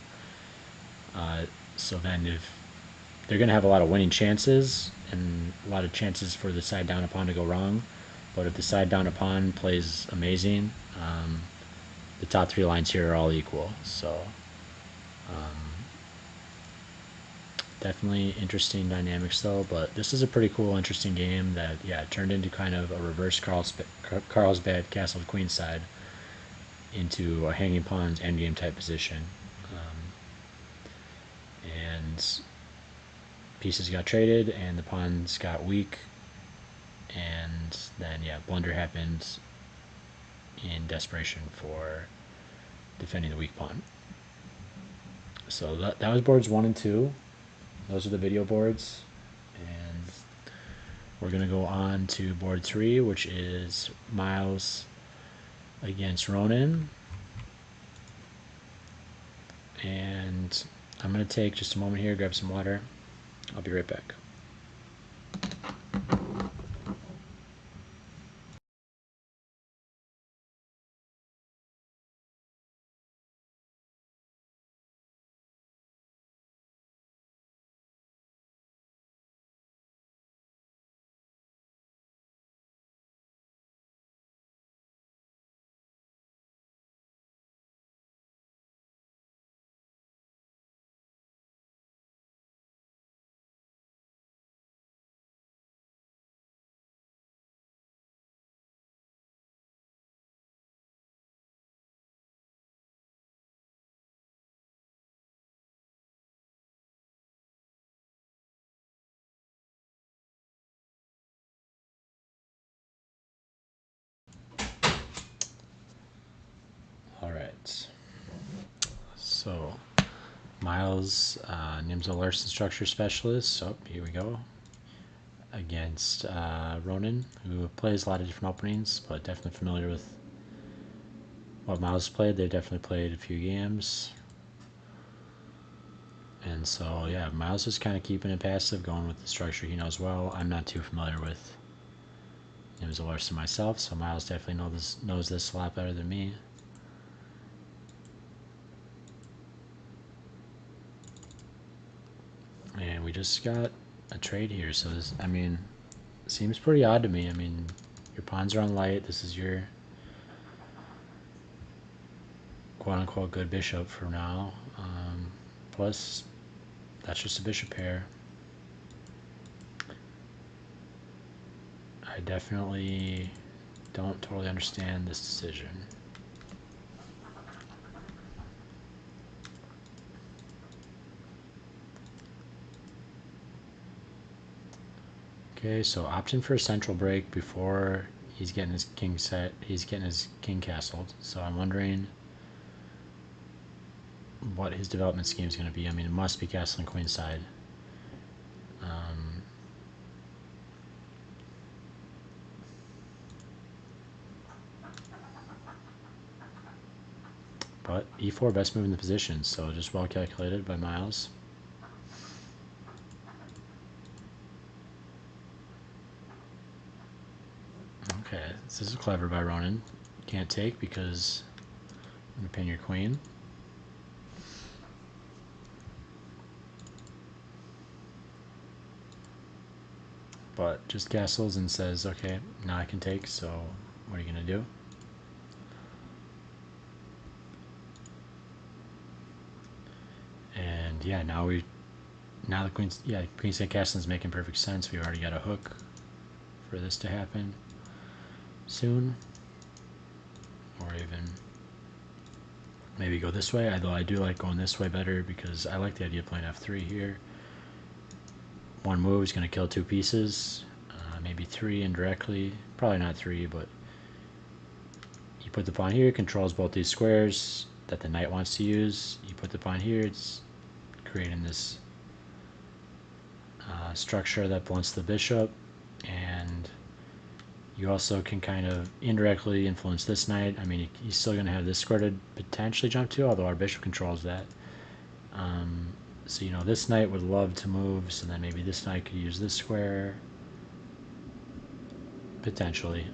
So then if they're going to have a lot of winning chances and a lot of chances for the side down a pawn to go wrong, but if the side down a pawn plays amazing, the top three lines here are all equal. So definitely interesting dynamics though, but this is a pretty cool, interesting game that, yeah, it turned into kind of a reverse Carlsbad castle to queen side into a hanging pawns endgame type position. And pieces got traded and the pawns got weak, and then, yeah, blunder happened in desperation for defending the weak pawn. So that was boards 1 and 2. Those are the video boards, and we're going to go on to board 3, which is Miles against Ronan. And I'm going to take just a moment here, grab some water. I'll be right back. All right. So Miles, Nimzo Larson structure specialist. So here we go. Against Ronan, who plays a lot of different openings, but definitely familiar with what Miles played. They definitely played a few games. And so, yeah, Miles is kind of keeping it passive, going with the structure he knows well. I'm not too familiar with Nimzo Larson myself, so Miles definitely knows this a lot better than me. And we just got a trade here, so this, I mean, seems pretty odd to me. I mean, your pawns are on light. This is your quote-unquote good bishop for now. Plus, that's just a bishop pair. I definitely don't totally understand this decision. Okay, so option for a central break before he's getting his king set. He's getting his king castled. So I'm wondering what his development scheme is going to be. I mean, it must be castling queenside. But e4, best move in the position, so just well calculated by Miles. Okay, this is clever by Ronan. Can't take because I'm going to pin your queen. But just castles and says, okay, now I can take, so what are you going to do? And yeah, now the queenside castling's making perfect sense. We already got a hook for this to happen soon, or even maybe go this way, although I do like going this way better because I like the idea of playing f3 here. One move is going to kill two pieces, maybe three indirectly, probably not three, but you put the pawn here, it controls both these squares that the knight wants to use. You put the pawn here, it's creating this structure that blunts the bishop, and you also can kind of indirectly influence this knight. I mean, he's still going to have this square to potentially jump to, although our bishop controls that. So, you know, this knight would love to move, so then maybe this knight could use this square, potentially.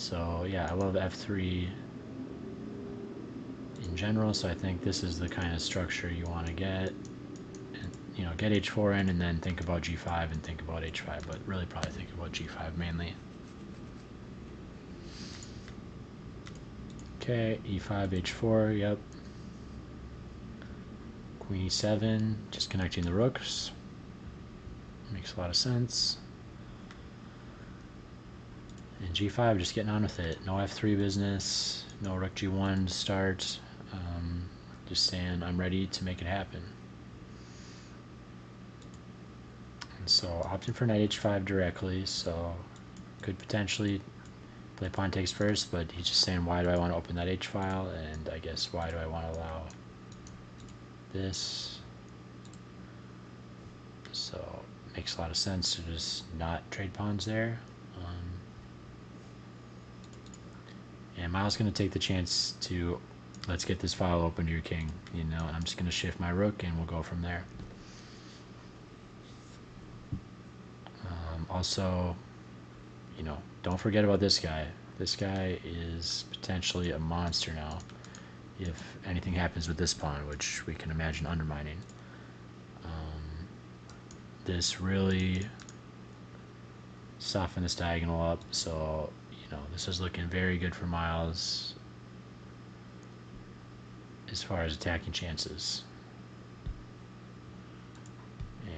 So yeah, I love f3 in general, so I think this is the kind of structure you want to get. And, you know, get h4 in and then think about g5 and think about h5, but really probably think about g5 mainly. Okay, e5, h4, yep. Queen e7, just connecting the rooks. Makes a lot of sense. And g5, just getting on with it. No f3 business, no rook g1 to start. Just saying I'm ready to make it happen. And so opting for knight h5 directly, so could potentially play pawn takes first, but he's just saying why do I want to open that h file, and I guess why do I want to allow this. So it makes a lot of sense to just not trade pawns there. And Miles going to take the chance to let's get this file open to your king, you know, and I'm just going to shift my rook and we'll go from there. Also, you know, don't forget about this guy. This guy is potentially a monster now if anything happens with this pawn, which we can imagine undermining. This really softened this diagonal up, so you know this is looking very good for Miles as far as attacking chances.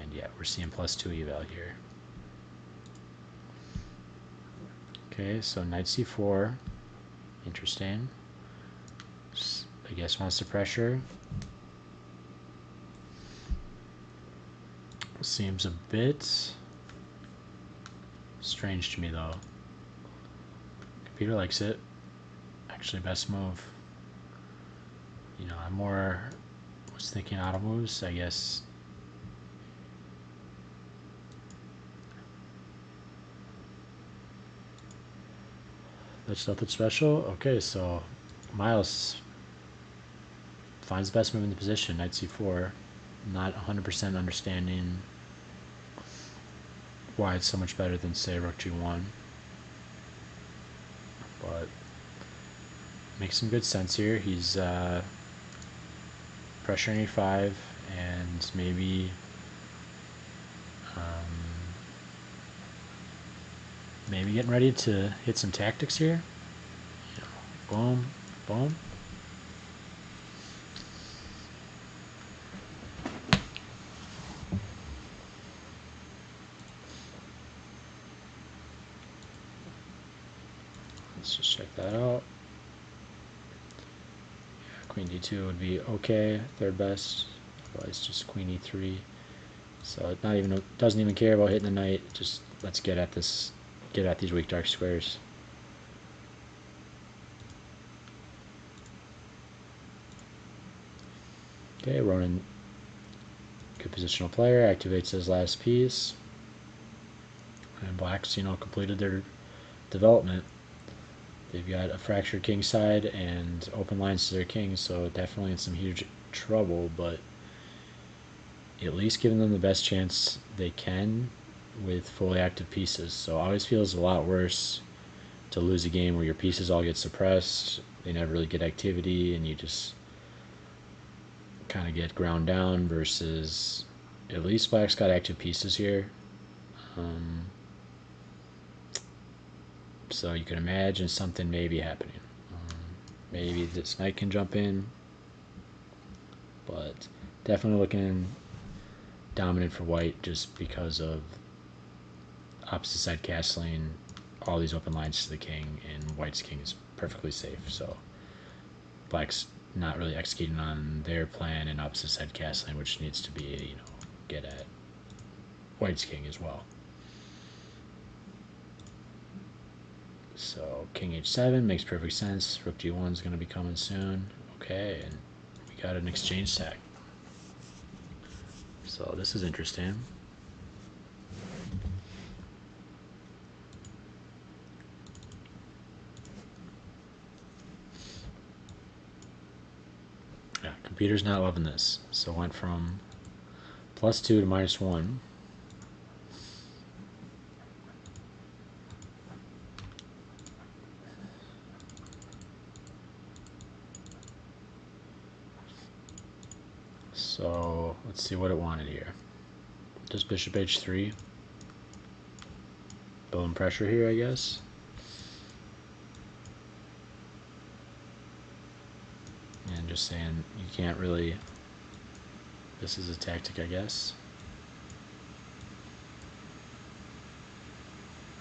And yeah, we're seeing +2 eval here. Okay, so knight c4, interesting. I guess wants to pressure. Seems a bit strange to me though. Computer likes it. Actually, best move. You know, I more was thinking auto moves, I guess. That's nothing special. Okay, so Miles finds the best move in the position, knight c4. Not 100% understanding why it's so much better than, say, rook g1. But makes some good sense here. He's pressuring e5 and maybe maybe getting ready to hit some tactics here. You know, boom, boom. Let's just check that out. Yeah, queen d2 would be okay, third best. Otherwise, just queen e3. So it doesn't even care about hitting the knight. Just let's get at this, get at these weak dark squares. Okay, Ronan, good positional player, activates his last piece. And Black's, you know, completed their development. They've got a fractured king side and open lines to their king, so definitely in some huge trouble, but at least giving them the best chance they can with fully active pieces. So it always feels a lot worse to lose a game where your pieces all get suppressed, they never really get activity, and you just kind of get ground down, versus at least Black's got active pieces here. So you can imagine something may be happening. Maybe this knight can jump in, but definitely looking dominant for white just because of opposite side castling, all these open lines to the king, and white's king is perfectly safe. So black's not really executing on their plan in opposite side castling, which needs to be, you know, get at white's king as well. So king h7 makes perfect sense. Rook g1 is going to be coming soon. Okay, and we got an exchange sack. So this is interesting. Yeah, computer's not loving this. So it went from +2 to -1. So let's see what it wanted here. Just bishop h3. Building pressure here, I guess. And just saying you can't really. This is a tactic, I guess.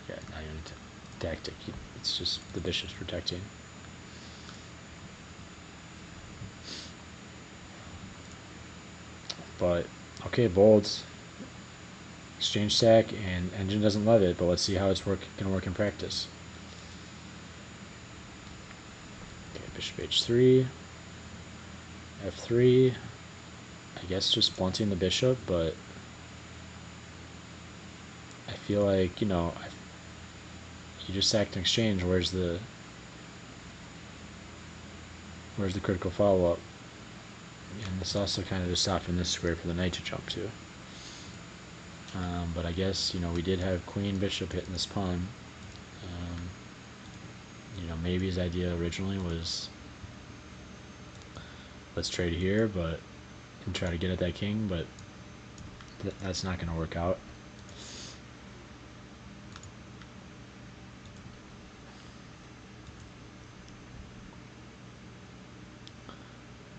Okay, not even a tactic. It's just the bishop's protecting. But okay, bolds. Exchange sack, and engine doesn't love it, but let's see how it's gonna work in practice. Okay, bishop h3, f3. I guess just blunting the bishop, but I feel like, you know, you just sacked an exchange. Where's the critical follow-up? And this also kind of just softened this square for the knight to jump to. But I guess, you know, we did have queen bishop hitting this pawn. You know, maybe his idea originally was let's trade here, but and try to get at that king, but that's not going to work out.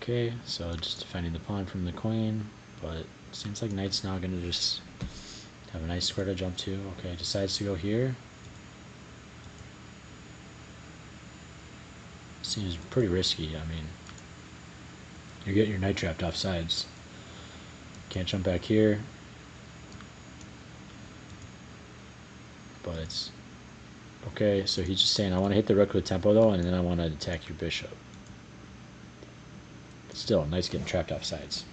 Okay, so just defending the pawn from the queen, but it seems like knight's now going to just have a nice square to jump to. Okay, decides to go here. Seems pretty risky. I mean, you're getting your knight trapped off sides. Can't jump back here. But it's okay, so he's just saying, I want to hit the rook with tempo though, and then I want to attack your bishop. But still, knight's getting trapped off sides.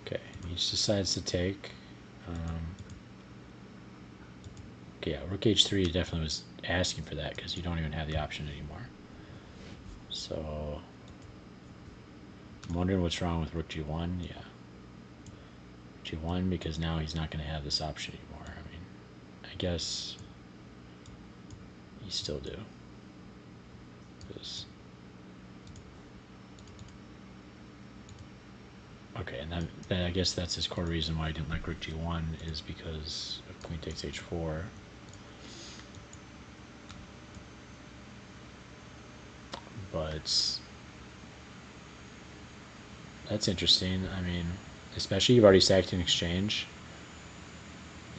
Okay, he just decides to take. Okay, yeah, rook h3 definitely was asking for that because you don't even have the option anymore. So I'm wondering what's wrong with rook g1. Yeah, g1 because now he's not going to have this option anymore. I mean, I guess you still do. Okay, and then I guess that's his core reason why I didn't like rook g1 is because of queen takes h4. But that's interesting. I mean, especially you've already sacked an exchange.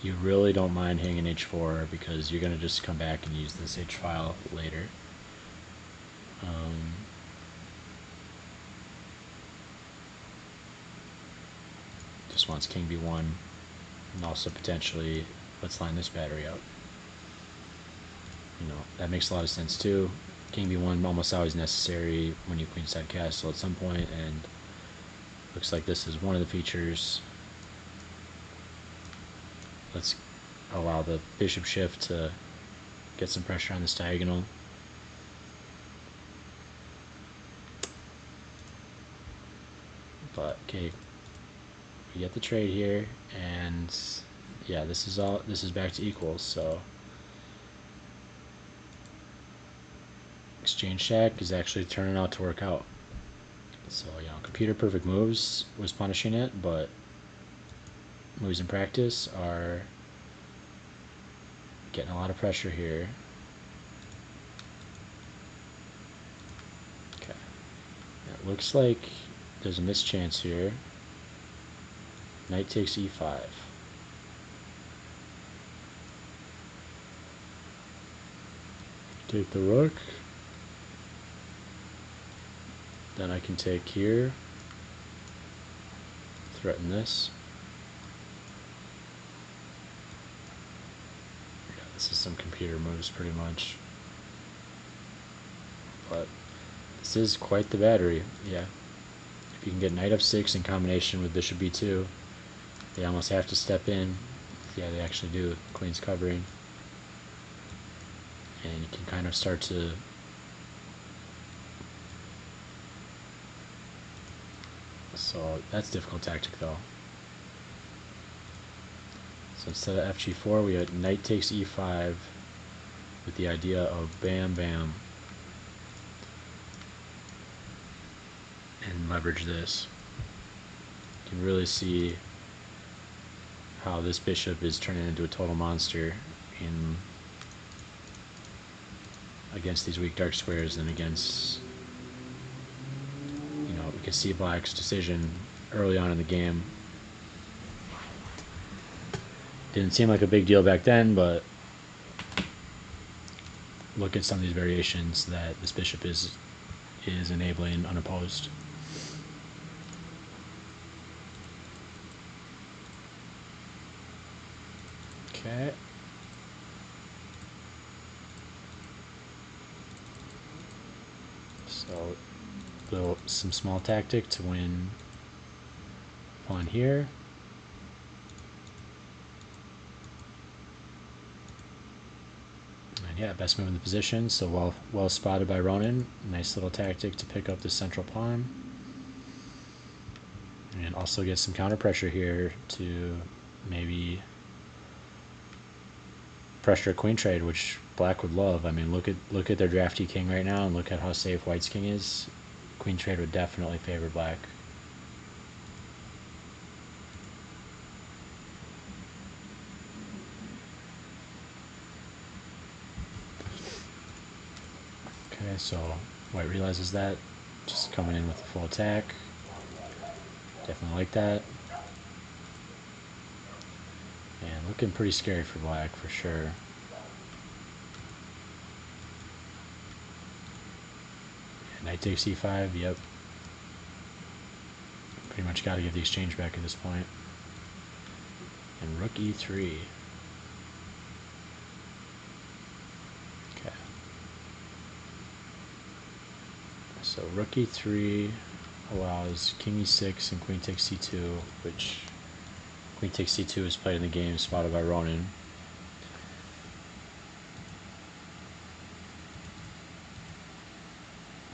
You really don't mind hanging h4 because you're going to just come back and use this h-file later. Just wants king b1, and also potentially let's line this battery up. You know, that makes a lot of sense too. King b1 almost always necessary when you queenside castle at some point, and looks like this is one of the features. Let's allow the bishop shift to get some pressure on this diagonal. But okay, we get the trade here, and yeah, this is back to equals. So exchange shack is actually turning out to work out. So, you know, computer perfect moves was punishing it, but moves in practice are getting a lot of pressure here. Okay, it looks like there's a mischance here. Knight takes e5. Take the rook. Then I can take here. Threaten this. Yeah, this is some computer moves pretty much. But this is quite the battery. Yeah. If you can get knight f6 in combination with bishop b2, they almost have to step in. Yeah, they actually do. Queen's covering. And you can kind of start to so that's difficult tactic though. So instead of fg4, we had knight takes e5 with the idea of bam bam and leverage this. You can really see how this bishop is turning into a total monster in against these weak dark squares and against, you know, we can see black's decision early on in the game. Didn't seem like a big deal back then, but look at some of these variations that this bishop is enabling unopposed. Okay. So, some small tactic to win pawn here. And yeah, best move in the position. So well spotted by Ronan. Nice little tactic to pick up the central pawn, and also get some counter pressure here to maybe pressure a queen trade, which black would love. I mean, look at their drafty king right now, and look at how safe white's king is. Queen trade would definitely favor black. Okay, so white realizes that, just coming in with a full attack. Definitely like that. And looking pretty scary for black for sure. Knight takes e5, yep. Pretty much got to get the exchange back at this point. And rook e3. Okay. So rook e3 allows king e6 and queen takes c2, which queen takes c2 is played in the game, spotted by Ronan.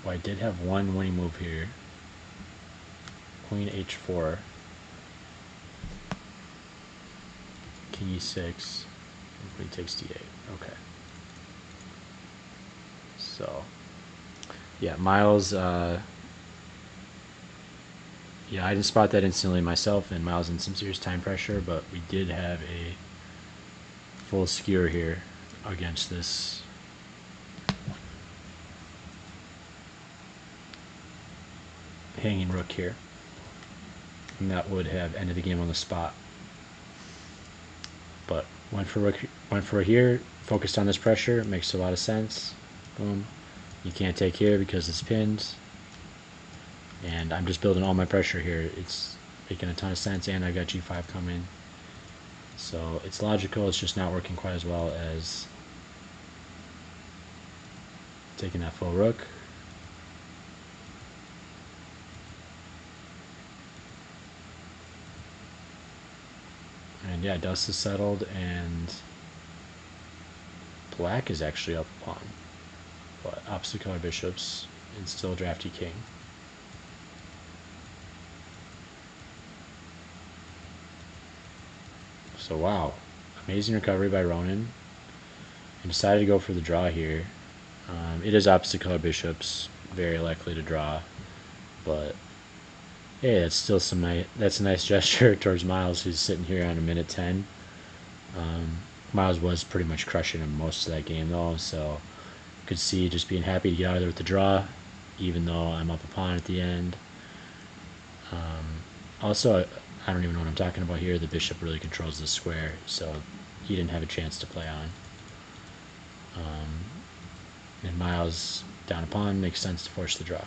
White did have one winning move here. Queen h4, king e6, and queen takes d8. Okay. So, yeah, Miles, yeah, I didn't spot that instantly myself, and Miles in some serious time pressure, but we did have a full skewer here against this hanging rook here, and that would have ended the game on the spot. But went for here, focused on this pressure, makes a lot of sense. Boom. You can't take here because it's pinned, and I'm just building all my pressure here. It's making a ton of sense, and I got g5 coming, so it's logical. It's just not working quite as well as taking that full rook. And yeah, dust is settled, and black is actually up a pawn, but opposite color bishops and still drafty king. So wow, amazing recovery by Ronan, and decided to go for the draw here. It is opposite color bishops, very likely to draw, but hey, that's still that's a nice gesture towards Miles, who's sitting here on a minute 10. Miles was pretty much crushing him most of that game though, so you could see just being happy to get out of there with the draw, even though I'm up a pawn at the end. Also, I don't even know what I'm talking about here. The bishop really controls the square, so he didn't have a chance to play on. And Miles down a pawn makes sense to force the draw.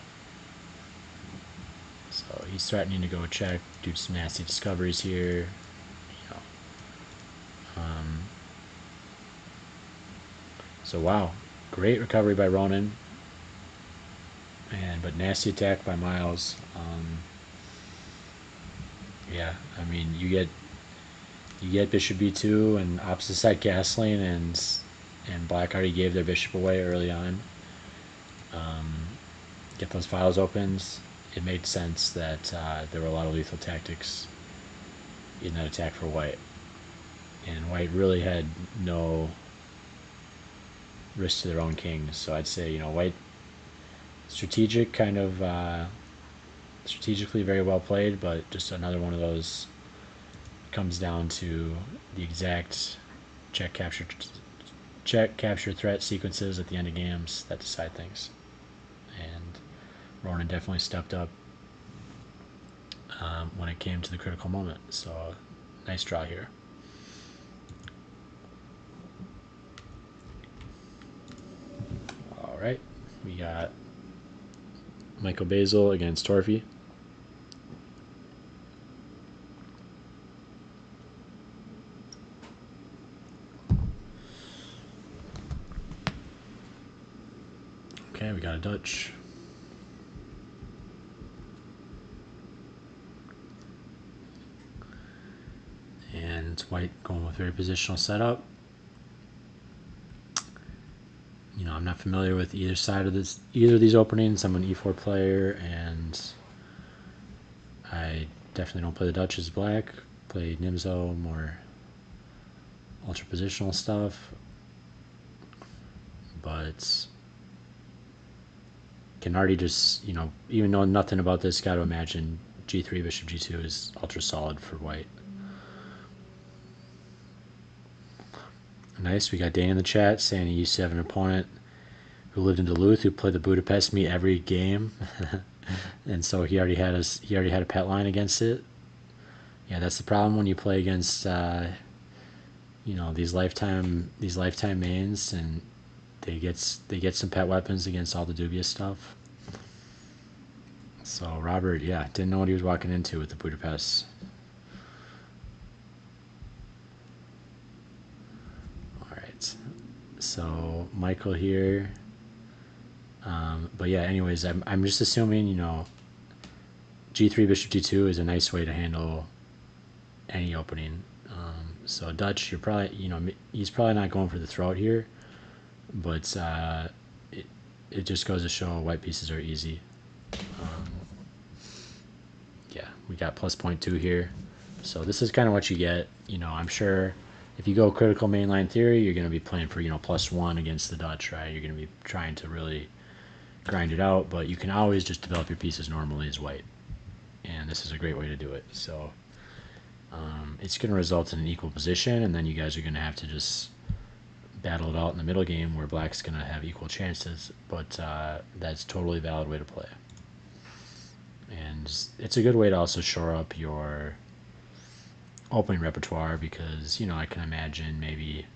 So he's threatening to go check, do some nasty discoveries here. So wow, great recovery by Ronan, but nasty attack by Miles. Yeah, I mean you get bishop b2 and opposite side castling, and black already gave their bishop away early on. Get those files opened. It made sense that there were a lot of lethal tactics in that attack for white. And white really had no risk to their own king. So I'd say, white strategically very well played, but just another one of those comes down to the exact check capture threat sequences at the end of games that decide things. And Ronan definitely stepped up when it came to the critical moment. So nice draw here. All right, we got Michael Basil against Torfy. Okay, we got a Dutch. And white going with very positional setup. I'm not familiar with either side of either of these openings. I'm an e4 player, and I definitely don't play the Dutch as black. Play Nimzo, more ultra positional stuff, but can already just, even knowing nothing about this, got to imagine g3 bishop g2 is ultra solid for white. Nice. We got Dane in the chat saying he used to have an opponent who lived in Duluth who played the Budapest meet every game, and so he already had a pet line against it. Yeah, that's the problem when you play against these lifetime mains, and they get some pet weapons against all the dubious stuff. So Robert, yeah, didn't know what he was walking into with the Budapest. All right, so Michael here. But yeah, anyways, I'm just assuming, g3 bishop g2 is a nice way to handle any opening. So Dutch, you're probably, he's probably not going for the throat here, but it just goes to show white pieces are easy. Yeah, we got plus 0.2 here. So this is kind of what you get. I'm sure if you go critical mainline theory, you're going to be playing for, +1 against the Dutch, right? You're going to be trying to really grind it out, but you can always just develop your pieces normally as white. And this is a great way to do it. So it's going to result in an equal position, and then you guys are going to have to just battle it out in the middle game where black's going to have equal chances, but that's totally a valid way to play. And it's a good way to also shore up your opening repertoire because, I can imagine maybe,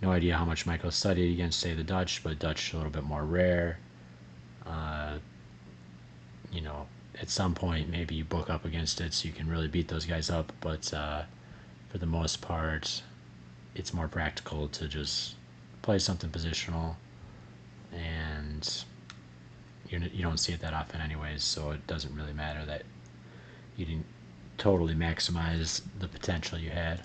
no idea how much Michael studied against, say, the Dutch, but Dutch a little bit more rare. At some point maybe you book up against it so you can really beat those guys up, but for the most part it's more practical to just play something positional, and you don't see it that often anyways, so it doesn't really matter that you didn't totally maximize the potential you had.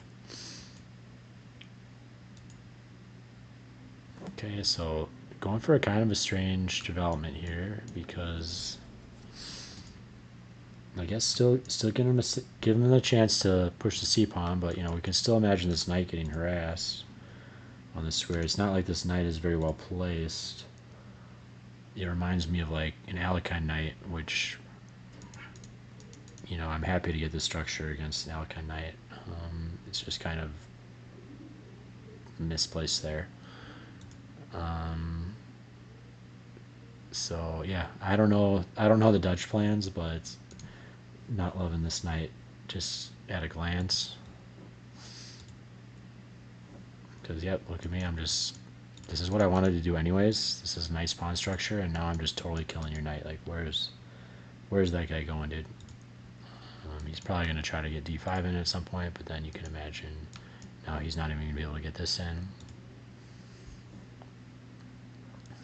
Okay, so going for a kind of a strange development here because I guess still give him a chance to push the c pawn, but we can still imagine this knight getting harassed on the square. It's not like this knight is very well placed. It reminds me of like an Alekhine knight, which I'm happy to get this structure against an Alekhine knight. It's just kind of misplaced there. So yeah, I don't know the Dutch plans, but not loving this knight just at a glance. Because yep, look at me, this is what I wanted to do anyways. This is a nice pawn structure, and now I'm just totally killing your knight. Like where's that guy going, dude? He's probably going to try to get d5 in at some point, but then you can imagine now he's not even going to be able to get this in.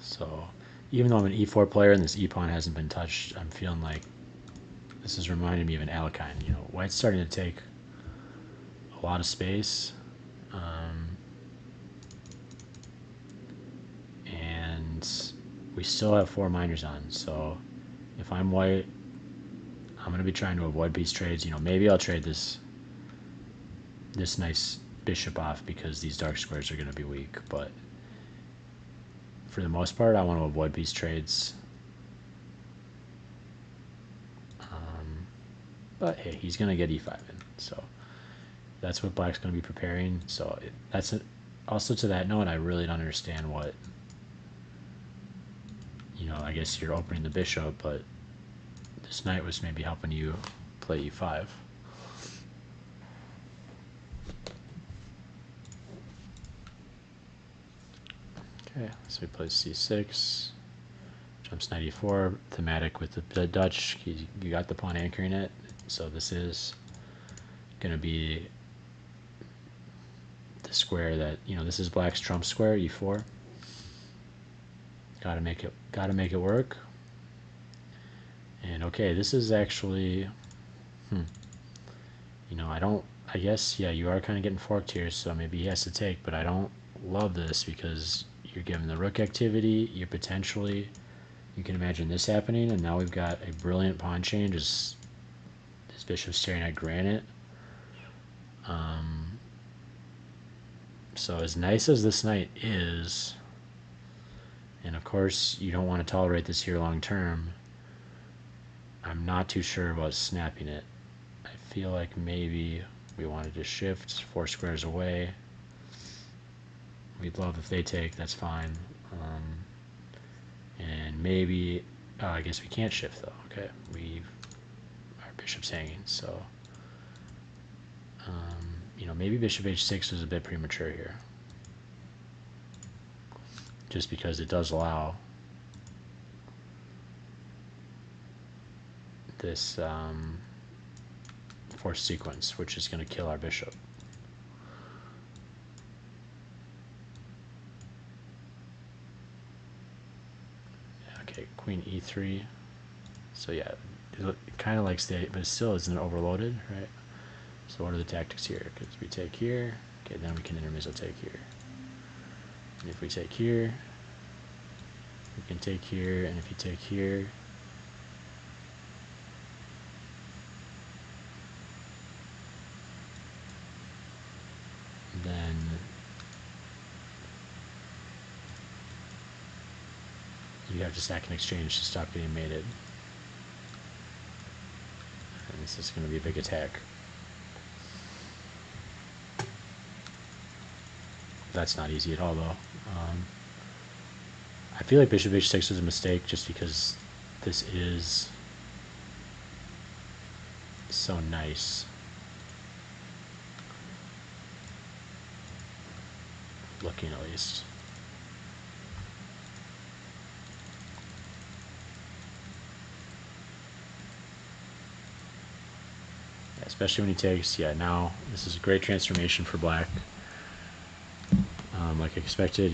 So even though I'm an e4 player and this e-pawn hasn't been touched, I'm feeling like this is reminding me of an Alekhine. White's starting to take a lot of space, and we still have 4 minors on. So if I'm white, I'm going to be trying to avoid piece trades. Maybe I'll trade this nice bishop off because these dark squares are going to be weak, but for the most part I want to avoid piece trades. But hey, he's going to get e5 in, so that's what black's going to be preparing. So that's it. Also to that note, I really don't understand what, I guess you're opening the bishop, but this knight was maybe helping you play e5. Okay, so he plays c6, jumps knight e4, thematic with the Dutch. You got the pawn anchoring it, so this is going to be the square that, this is black's trump square, e4. Gotta make it work. And okay, this is actually, I guess, yeah, you are kind of getting forked here, so maybe he has to take, but I don't love this because you're giving the rook activity, you can imagine this happening, and now we've got a brilliant pawn chain, just this bishop staring at granite. So as nice as this knight is, and of course you don't want to tolerate this here long term, I'm not too sure about snapping it. I feel like maybe we wanted to shift 4 squares away. We'd love if they take, that's fine. And maybe, I guess we can't shift though. Okay, our bishop's hanging, so maybe bishop h6 was a bit premature here, just because it does allow this forced sequence, which is going to kill our bishop. Okay, queen e3. So yeah, it kind of likes the, but it still isn't overloaded, right? So what are the tactics here? Because we take here, okay, then we can intermezzo take here. And if we take here, we can take here, and if you take here, then you have to sack an exchange to stop getting mated. And this is going to be a big attack. That's not easy at all, though. I feel like bishop h6 was a mistake just because this is so nice. Looking at least. Yeah, especially when he takes, yeah, now this is a great transformation for black. Like expected,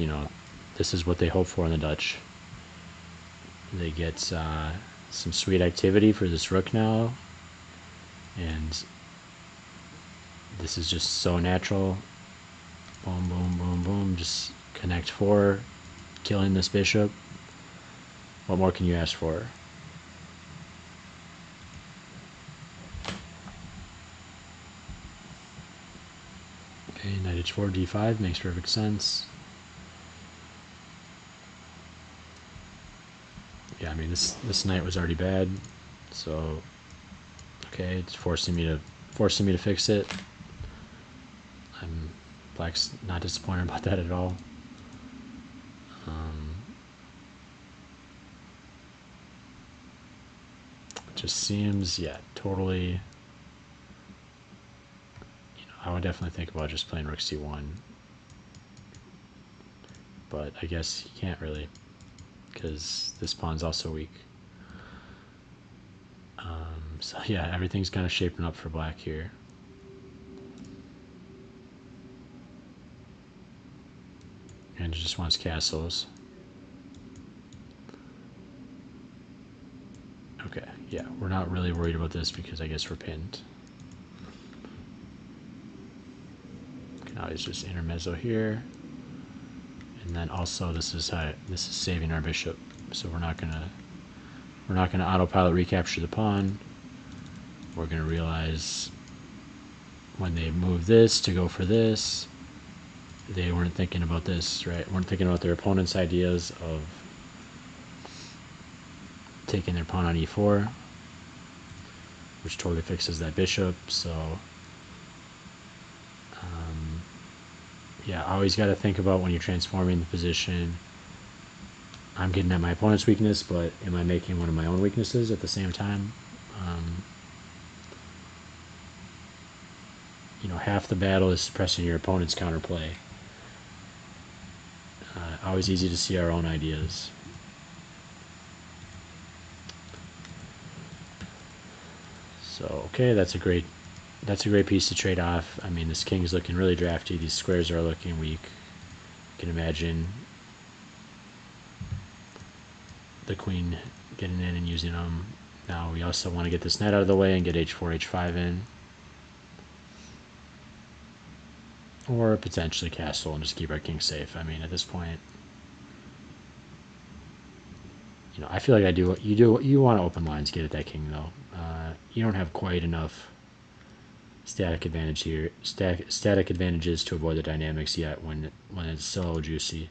this is what they hope for in the Dutch. They get some sweet activity for this rook now, and this is just so natural. Boom, boom, boom, boom, just connect 4, killing this bishop. What more can you ask for? Okay, knight h4, d5 makes perfect sense. Yeah, I mean this knight was already bad, so okay, it's forcing me to fix it. Black's not disappointed about that at all. It just seems, yeah, totally. I would definitely think about just playing rook c1, but I guess you can't really, because this pawn's also weak. So yeah, everything's kind of shaping up for black here. And just wants castles. Okay, yeah, we're not really worried about this because I guess we're pinned. Can always just intermezzo here. And then also this is saving our bishop. So we're not gonna autopilot recapture the pawn. We're gonna realize when they move this to go for this, they weren't thinking about this, right? Weren't thinking about their opponent's ideas of taking their pawn on e4, which totally fixes that bishop. So yeah, always got to think about when you're transforming the position. I'm getting at my opponent's weakness, but am I making one of my own weaknesses at the same time? You know, half the battle is suppressing your opponent's counterplay. Always easy to see our own ideas. So okay, that's a great piece to trade off. I mean, this king's looking really drafty. These squares are looking weak. You can imagine the queen getting in and using them. Now we also want to get this knight out of the way and get h4, h5 in. Or potentially castle and just keep our king safe. I mean, at this point, you know, I feel like you want to open lines, get at that king though. You don't have quite enough static advantage here, static advantages to avoid the dynamics yet when it's so juicy.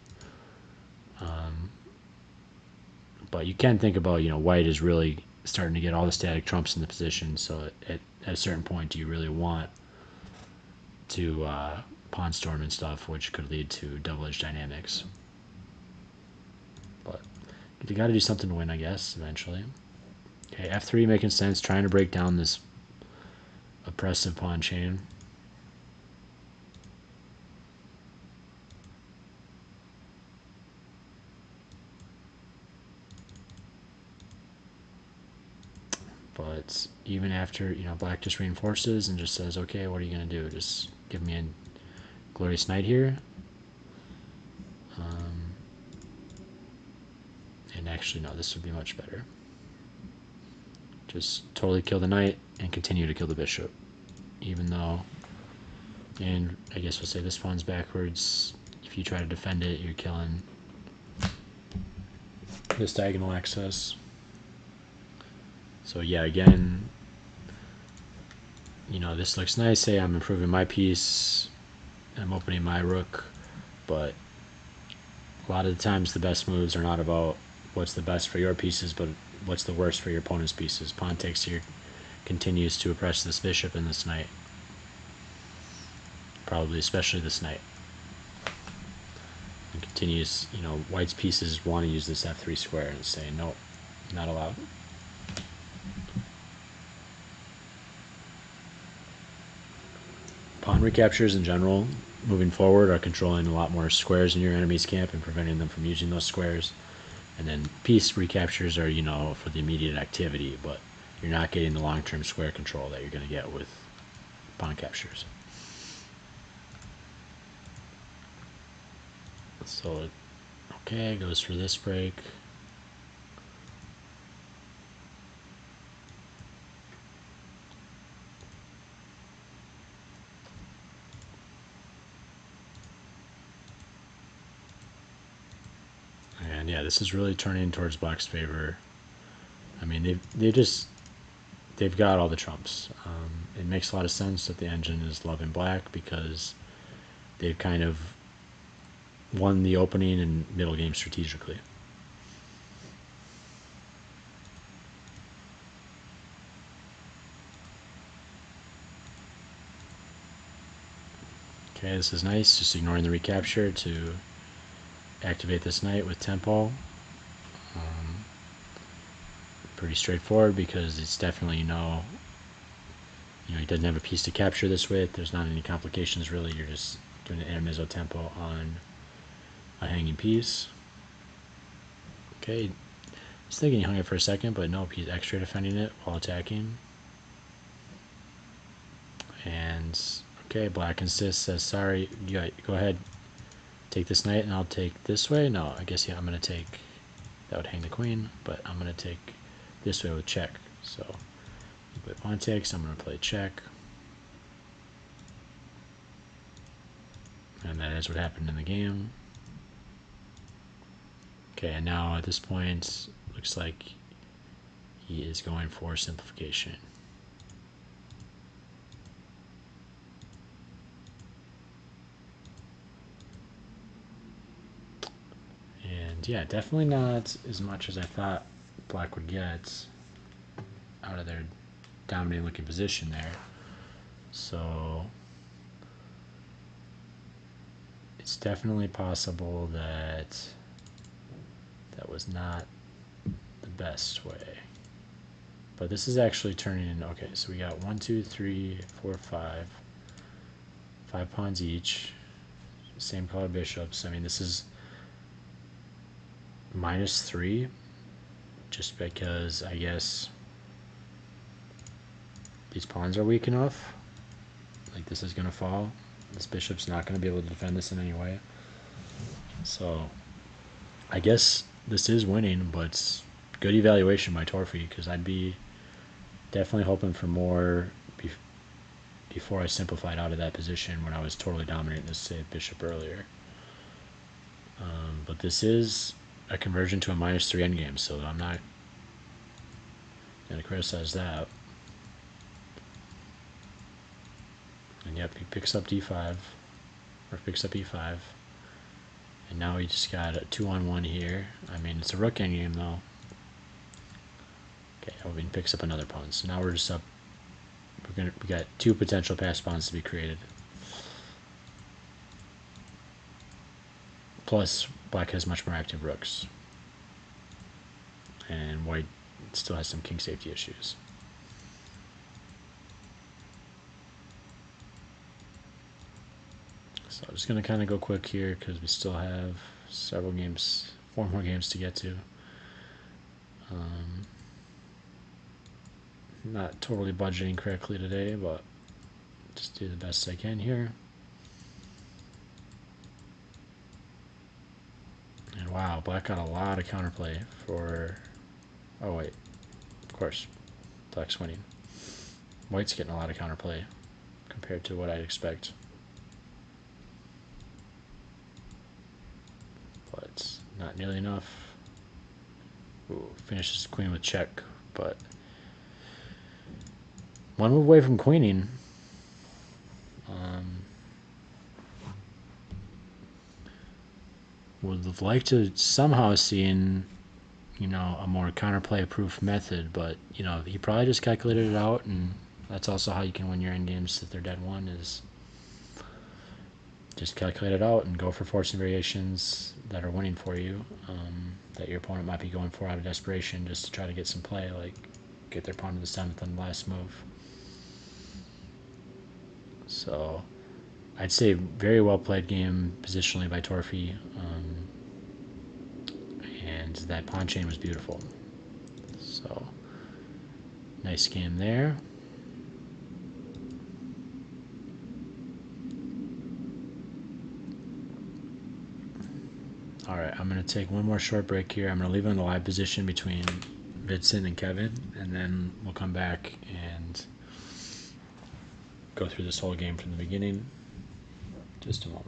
But you can think about, you know, white is really starting to get all the static trumps in the position. So at a certain point, do you really want to pawn storm and stuff, which could lead to double-edged dynamics? But you got to do something to win, I guess, eventually. Okay, f3 making sense, trying to break down this oppressive pawn chain. But even after, you know, black just reinforces and just says, okay, what are you going to do? Just give me a glorious knight here. And actually, no, this would be much better. Just totally kill the knight and continue to kill the bishop. Even though, and I guess we'll say this pawn's backwards. If you try to defend it, you're killing this diagonal access. So yeah, again, you know, this looks nice. Say I'm improving my piece, I'm opening my rook, but a lot of the times the best moves are not about what's the best for your pieces, but what's the worst for your opponent's pieces. Pawn takes here, continues to oppress this bishop and this knight. Probably especially this knight. And continues, you know, white's pieces want to use this f3 square and say, nope, not allowed. Pawn recaptures in general, moving forward, are controlling a lot more squares in your enemy's camp and preventing them from using those squares. And then piece recaptures are, you know, for the immediate activity, but you're not getting the long-term square control that you're going to get with pawn captures. So, okay, goes for this break. And yeah, this is really turning towards black's favor. I mean, they've got all the trumps. It makes a lot of sense that the engine is loving black because they've kind of won the opening and middle game strategically. Okay, this is nice, just ignoring the recapture to activate this knight with tempo. Pretty straightforward because it's definitely, you know, he doesn't have a piece to capture this with. There's not any complications really. You're just doing an intermezzo tempo on a hanging piece. Okay, I was thinking he hung it for a second, but nope, he's extra defending it while attacking. And okay, black insists, says, sorry, go ahead, take this knight and I'll take this way. No, I guess, yeah, I'm going to take, that would hang the queen, but I'm going to take this way with check. So you play pawn takes, I'm going to play check. And that is what happened in the game. Okay, and now at this point, looks like he is going for simplification. yeah, definitely not as much as I thought black would get out of their dominating looking position there. So it's definitely possible that that was not the best way. But this is actually turning in. Okay, so we got 1, 2, 3, 4, 5. 5 pawns each. Same color bishops. I mean, this is -3, just because I guess these pawns are weak enough. Like, this is going to fall. This bishop's not going to be able to defend this in any way. So I guess this is winning, but good evaluation by Torphy, because I'd be definitely hoping for more before I simplified out of that position when I was totally dominating this, say, bishop earlier. But this is a conversion to a -3 endgame, so I'm not going to criticize that. And yep, he picks up d5, or picks up e5. And now he just got a 2-on-1 here. I mean, it's a rook endgame, though. Okay, he picks up another pawn. So now we're just up. We got 2 potential passed pawns to be created. Plus, black has much more active rooks. And white still has some king safety issues. So I'm just going to kind of go quick here because we still have several games, 4 more games to get to. Not totally budgeting correctly today, but just do the best I can here. And wow, black got a lot of counterplay for... Oh wait, of course, black's winning. White's getting a lot of counterplay compared to what I'd expect. But not nearly enough. Ooh, finishes queen with check, but one move away from queening. Would have liked to somehow seen, you know, a more counterplay-proof method, but you know, he probably just calculated it out, and that's also how you can win your endgames if they're dead one, is just calculate it out and go for forcing variations that are winning for you, that your opponent might be going for out of desperation just to try to get some play, like get their pawn to the 7th on the last move. So I'd say very well played game positionally by Torphy, and that pawn chain was beautiful. So nice game there. Alright, I'm going to take one more short break here. I'm going to leave it in the live position between Vincent and Kevin, and then we'll come back and go through this whole game from the beginning. Just a moment.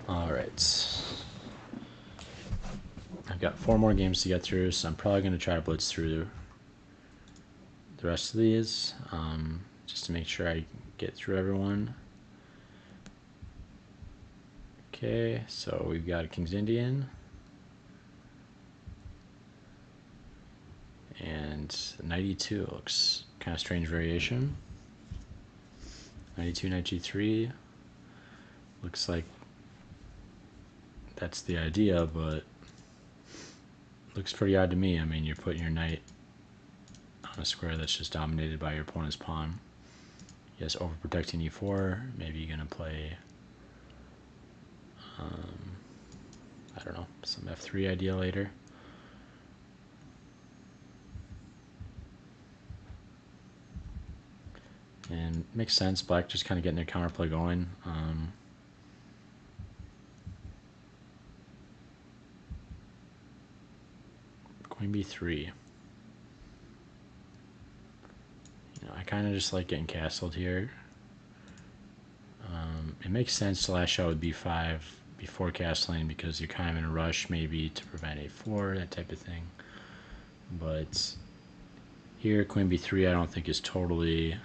Alright. I've got 4 more games to get through, so I'm probably going to try to blitz through the rest of these. just to make sure I get through everyone. Okay, so we've got a King's Indian. And 92 looks kind of strange variation. 92, knight g3. Looks like that's the idea, but looks pretty odd to me. I mean, you're putting your knight on a square that's just dominated by your opponent's pawn. Yes, overprotecting e4. Maybe you're going to play, I don't know, some f3 idea later. And makes sense. Black just kind of getting their counterplay going. Queen b3. You know, I kind of just like getting castled here. It makes sense to lash out with b5 before castling because you're kind of in a rush maybe to prevent a4, that type of thing. But here, queen b3 I don't think is totally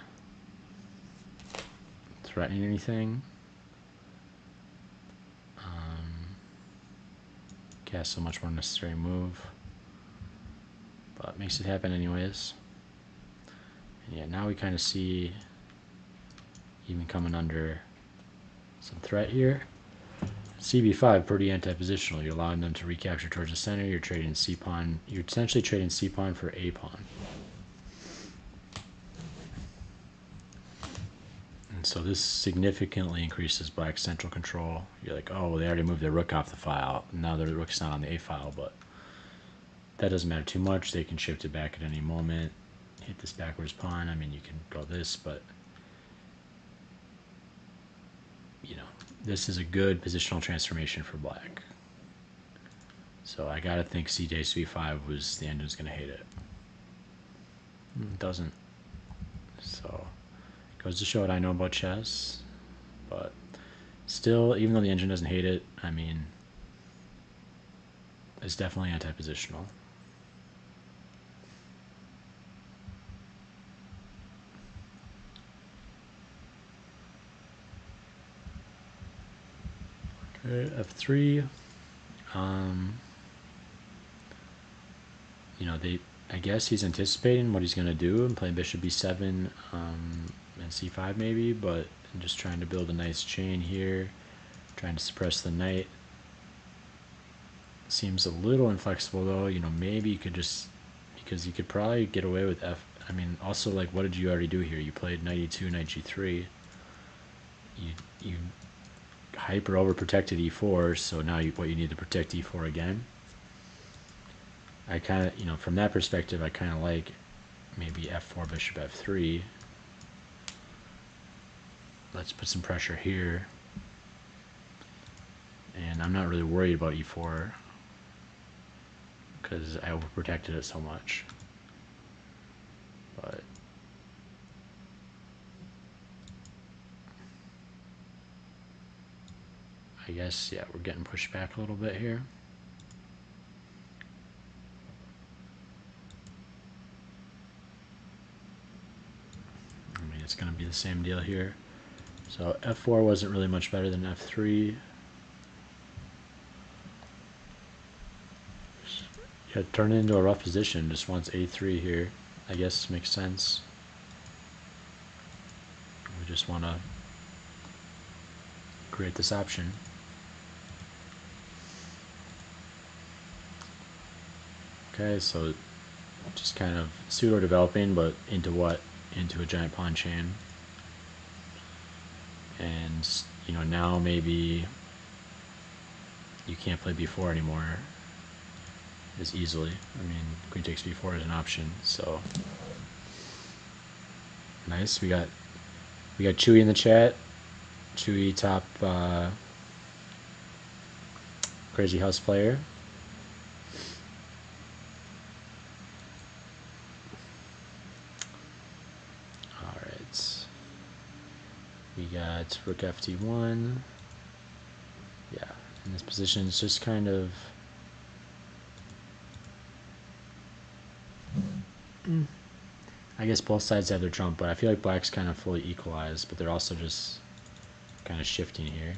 threatening anything. Castle, much more necessary move, but makes it happen anyways. And yeah, now we kind of see even coming under some threat here. CB5 pretty anti-positional. You're allowing them to recapture towards the center. You're trading c pawn. You're essentially trading c pawn for a pawn. And so this significantly increases black's central control. You're like, oh, they already moved their rook off the file. Now their rook's not on the a file, but that doesn't matter too much. They can shift it back at any moment. Hit this backwards pawn. I mean, you can go this, but you know, this is a good positional transformation for black. So I gotta think c takes b5 was the end who's gonna hate it. It doesn't. So goes to show what I know about chess, but still, even though the engine doesn't hate it, I mean, it's definitely anti-positional. Okay, f3. You know, I guess he's anticipating what he's going to do and playing bishop b7 and c5 maybe, but I'm just trying to build a nice chain here, trying to suppress the knight. Seems a little inflexible though. You know, maybe you could just, because you could probably get away with f. I mean, also, like, what did you already do here? You played knight e2, knight g3. You hyper overprotected e4, so now what you need to protect e4 again. I kind of, you know, from that perspective, I kind of like maybe f4, bishop f3. Let's put some pressure here. And I'm not really worried about e4 because I overprotected it so much. But I guess, yeah, we're getting pushed back a little bit here. I mean, it's going to be the same deal here. So f4 wasn't really much better than f3. Yeah, turn it into a rough position. Just wants a3 here. I guess makes sense. We just want to create this option. Okay, so just kind of pseudo-developing, but into what? Into a giant pawn chain. And, you know, now maybe you can't play b4 anymore as easily. I mean, queen takes b4 is an option, so nice. We got Chewy in the chat. Chewy, top crazy house player. All right. We got rook ft1. Yeah, in this position, it's just kind of. I guess both sides have their trump, but I feel like black's kind of fully equalized, but they're also just kind of shifting here.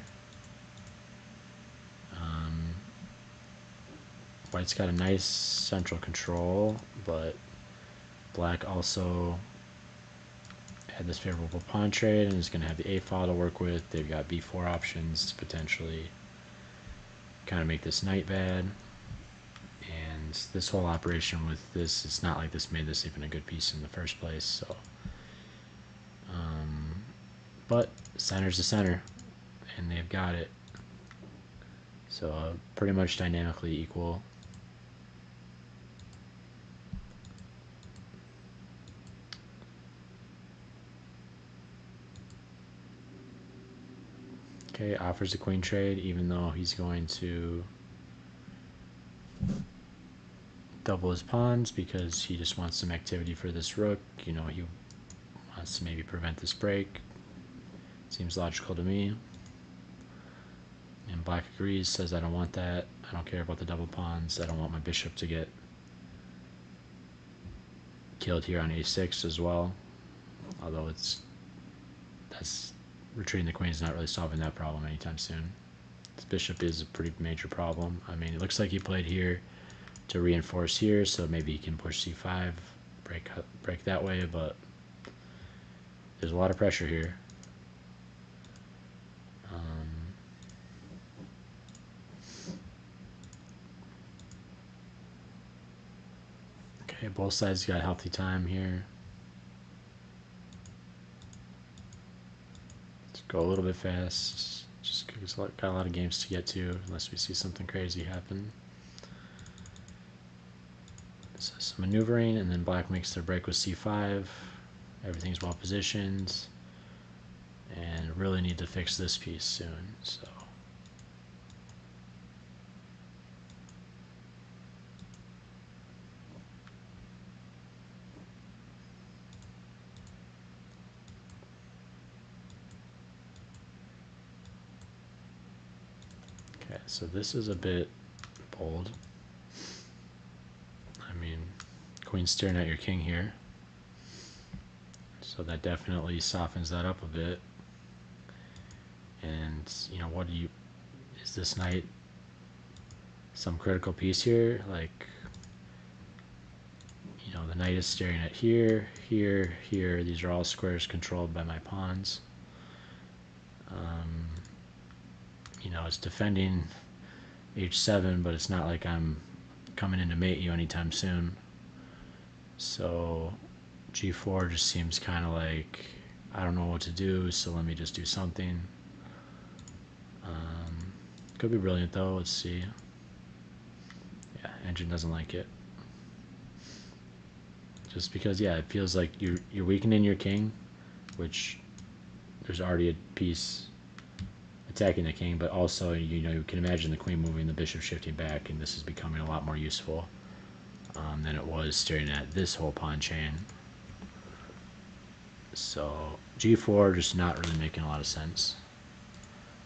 White's got a nice central control, but black also had this favorable pawn trade and is going to have the a file to work with. They've got b4 options to potentially kind of make this knight bad. And this whole operation with this, it's not like this made this even a good piece in the first place. So, but center's the center, and they've got it. So pretty much dynamically equal. Okay, offers a queen trade, even though he's going to double his pawns because he just wants some activity for this rook. You know, he wants to maybe prevent this break. Seems logical to me. And black agrees, says I don't want that. I don't care about the double pawns. I don't want my bishop to get killed here on a6 as well. Although that's retreating the queen is not really solving that problem anytime soon. This bishop is a pretty major problem. I mean, it looks like he played here to reinforce here, so maybe he can push c5, break that way, but there's a lot of pressure here. Okay, both sides got healthy time here. Let's go a little bit fast, just because we've got a lot of games to get to, unless we see something crazy happen. So some maneuvering, and then black makes their break with c5. Everything's well positioned, and really need to fix this piece soon. So okay, so this is a bit bold. I mean, queen's staring at your king here, so that definitely softens that up a bit. And you know, what do you, is this knight some critical piece here? Like, you know, the knight is staring at here, here, here. These are all squares controlled by my pawns. You know, it's defending h7, but it's not like I'm coming in to mate you anytime soon. So g4 just seems kind of like, I don't know what to do, so let me just do something. Could be brilliant though. Let's see. Yeah, engine doesn't like it. Just because, yeah, it feels like you're weakening your king, which there's already a piece attacking the king, but also, you know, you can imagine the queen moving, the bishop shifting back, and this is becoming a lot more useful than it was staring at this whole pawn chain. So g4 just not really making a lot of sense.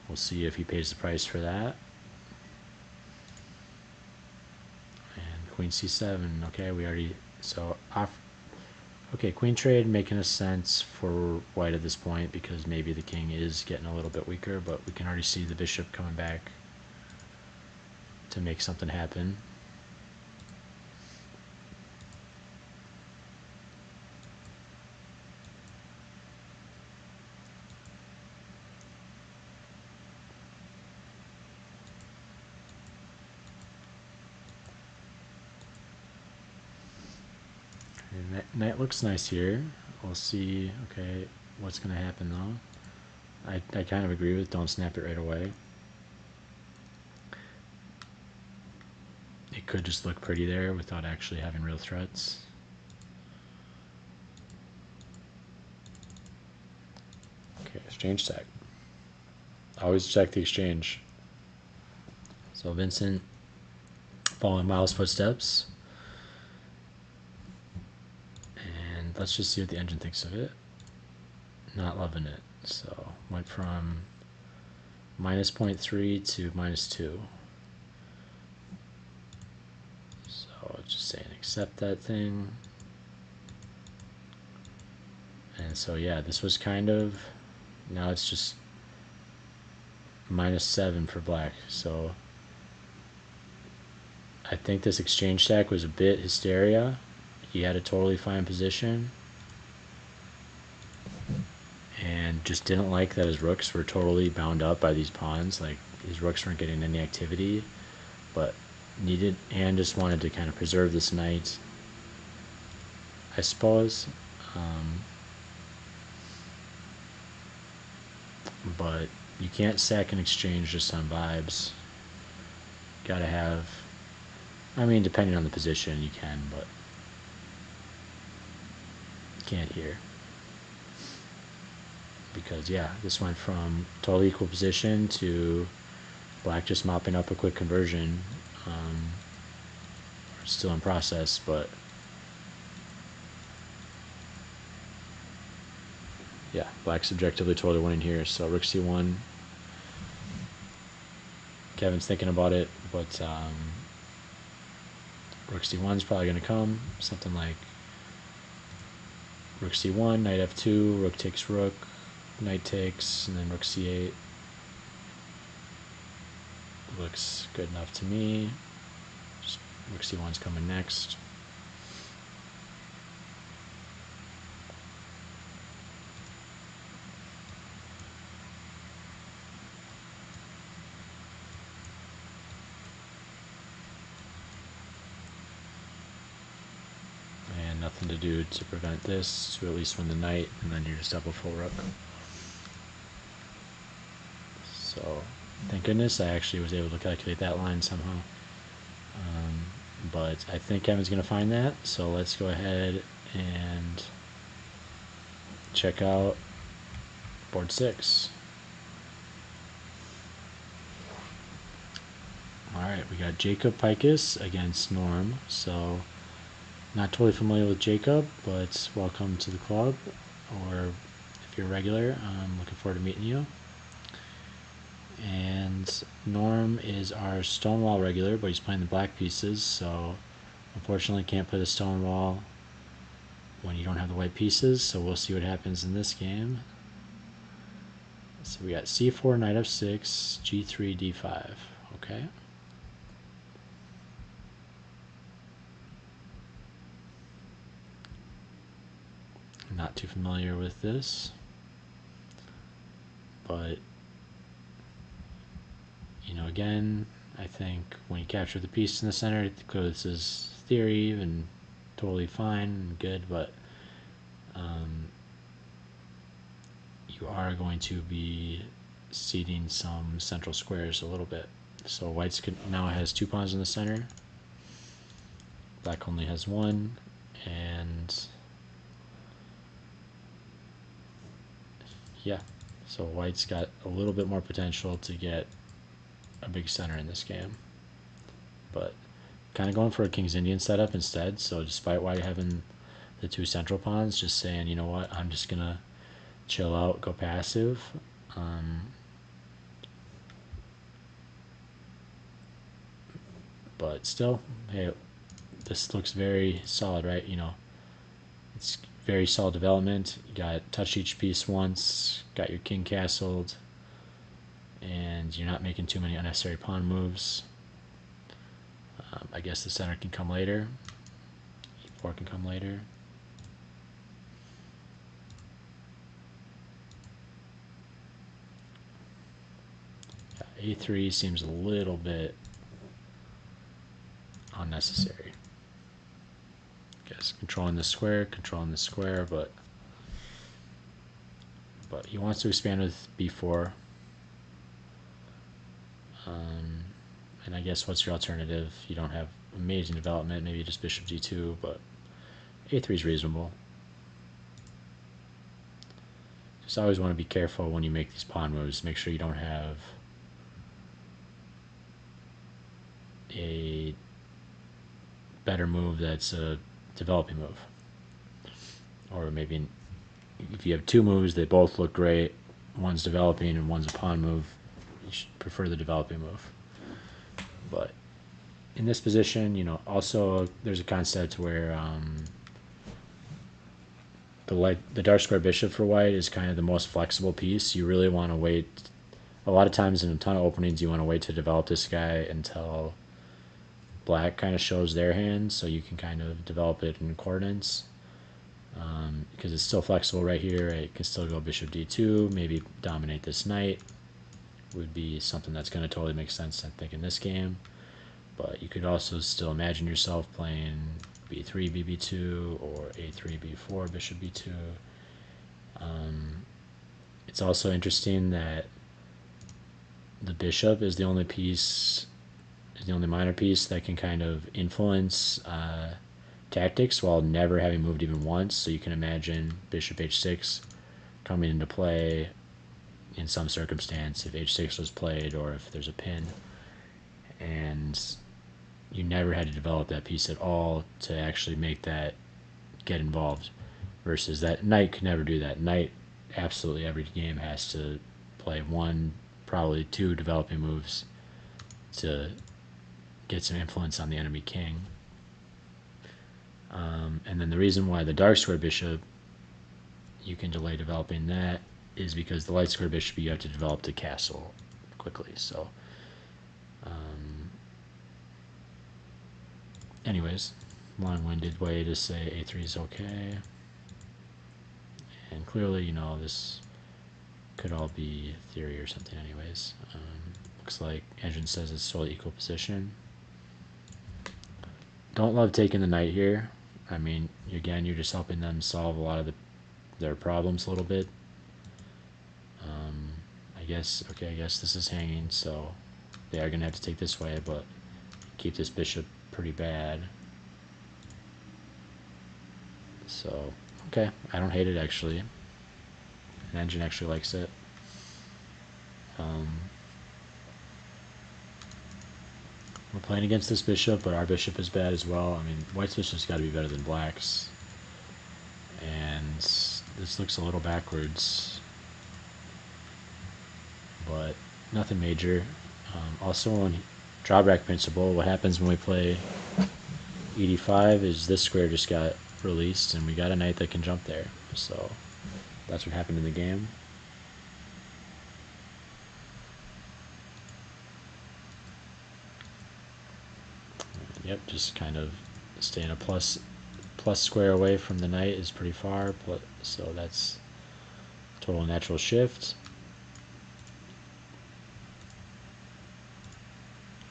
We'll see if he pays the price for that. And queen c7. Okay, we already, so off. Okay, queen trade making a sense for white at this point because maybe the king is getting a little bit weaker, but we can already see the bishop coming back to make something happen. Knight looks nice here. We'll see, okay, what's going to happen though. I kind of agree with don't snap it right away. It could just look pretty there without actually having real threats. Okay, exchange tag. Always check the exchange. So Vincent following Miles' footsteps. And let's just see what the engine thinks of it. Not loving it. So went from minus 0.3 to minus 2. So just saying accept that thing. And so yeah, this was kind of, now it's just -7 for black. So I think this exchange stack was a bit hysteria. He had a totally fine position and just didn't like that his rooks were totally bound up by these pawns. Like his rooks weren't getting any activity, but needed, and just wanted to kind of preserve this knight, I suppose. But you can't sack an exchange just on vibes. Gotta have, I mean, depending on the position, you can, but you can't here. Because, yeah, this went from totally equal position to black just mopping up a quick conversion. Still in process, but yeah, black's objectively totally winning here. So rook c1. Kevin's thinking about it, but rook c1 is probably going to come. Something like rook c1, knight f2, rook takes rook, knight takes, and then rook c8. Looks good enough to me. Just rook c1's coming next. And nothing to do to prevent this, to at least win the knight, and then you're just double full rook. So thank goodness I actually was able to calculate that line somehow. But I think Kevin's going to find that, so let's go ahead and check out board 6. Alright, we got Jacob Pikus against Norm, so not totally familiar with Jacob, but welcome to the club, or if you're a regular, I'm looking forward to meeting you. And Norm is our Stonewall regular, but he's playing the black pieces, so unfortunately can't play the Stonewall when you don't have the white pieces, so we'll see what happens in this game. So we got c4, knight f6, g3, d5. Okay. Not too familiar with this, but you know, again, I think when you capture the piece in the center, clearly this is theory and totally fine and good, but you are going to be ceding some central squares a little bit. So white's now has 2 pawns in the center, black only has 1, and yeah, so white's got a little bit more potential to get a big center in this game, but kind of going for a King's Indian setup instead. So despite white having the 2 central pawns, just saying, you know what, I'm just gonna chill out, go passive. But still, hey, this looks very solid, right? You know, it's very solid development. You got touched each piece once, got your king castled, and you're not making too many unnecessary pawn moves. I guess the center can come later. E4 can come later. Yeah, A3 seems a little bit unnecessary. Guess controlling the square, but he wants to expand with b4. And I guess what's your alternative? You don't have amazing development, maybe just bishop g2, but a3 is reasonable. Just always want to be careful when you make these pawn moves. Make sure you don't have a better move that's a developing move. Or maybe if you have 2 moves, they both look great, one's developing and one's a pawn move, you should prefer the developing move. But in this position, you know, also there's a concept where the dark square bishop for white is kind of the most flexible piece. You really want to wait. A lot of times in a ton of openings, you want to wait to develop this guy until black kind of shows their hand, so you can kind of develop it in accordance. Because it's still flexible right here. It can still go bishop d2, maybe dominate this knight. Would be something that's going to totally make sense, I think, in this game. But you could also still imagine yourself playing b3, bb2, or a3, b4, bishop b2. It's also interesting that the bishop is the only piece, is the only minor piece that can kind of influence tactics while never having moved even once. So you can imagine bishop h6 coming into play in some circumstance if h6 was played or if there's a pin, and you never had to develop that piece at all to actually make that get involved, versus that knight could never do that. Knight absolutely every game has to play one, probably two developing moves to get some influence on the enemy king. And then the reason why the dark square bishop you can delay developing that is because the light square bishop you have to develop the castle quickly. So anyways, long-winded way to say a3 is okay. And clearly, you know, this could all be theory or something anyways. Looks like Engine says it's totally equal position. Don't love taking the knight here. I mean, again, you're just helping them solve a lot of their problems a little bit. I guess this is hanging, so they are going to have to take this way, but keep this bishop pretty bad. So, okay, I don't hate it actually. An Engine actually likes it. We're playing against this bishop, but our bishop is bad as well. I mean, white's bishop's got to be better than black's. And this looks a little backwards, but nothing major. Also on drawback principle, what happens when we play ED5 is this square just got released and we got a knight that can jump there. So that's what happened in the game. Yep, just kind of staying a plus square away from the knight is pretty far, so that's total natural shift.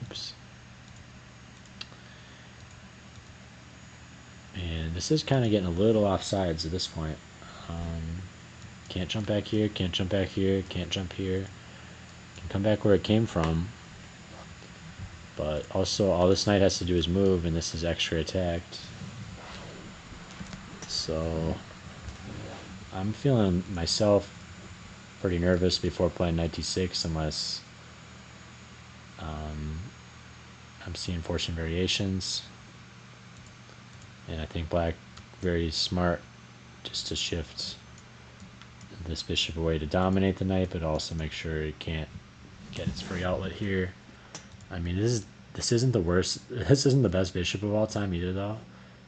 Oops. And this is kind of getting a little offsides at this point. Can't jump back here, can't jump back here, can't jump here. Can come back where it came from. But also all this knight has to do is move, and this is extra attacked. So I'm feeling myself pretty nervous before playing knight d6 unless I'm seeing fortune variations. And I think black very smart just to shift this bishop away to dominate the knight, but also make sure it can't get its free outlet here. I mean, this isn't the worst. This isn't the best bishop of all time either, though.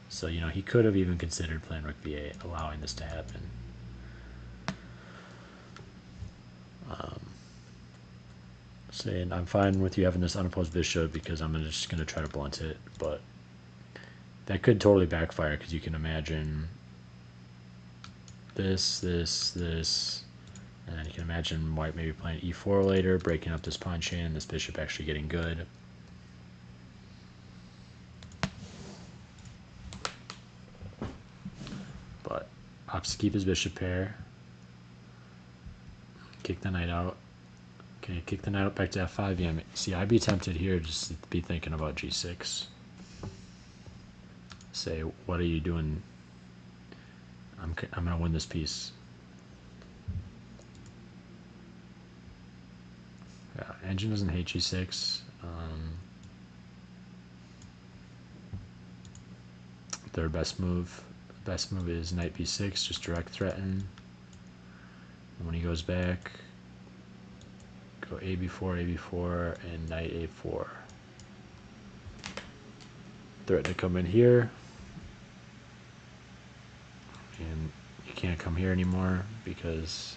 So you know he could have even considered playing rook b8, allowing this to happen. Saying I'm fine with you having this unopposed bishop because I'm just gonna try to blunt it, but that could totally backfire because you can imagine this, and then you can imagine white maybe playing e4 later, breaking up this pawn chain, and this bishop actually getting good. But opts to keep his bishop pair. Kick the knight out. Okay, kick the knight out back to f5. Yeah, see, I'd be tempted here just to be thinking about g6. Say, what are you doing? I'm going to win this piece. Yeah, Engine doesn't hate g6. Third best move. Best move is knight b6, just direct threaten. And when he goes back, go a4, and knight a4. Threaten to come in here. And you can't come here anymore because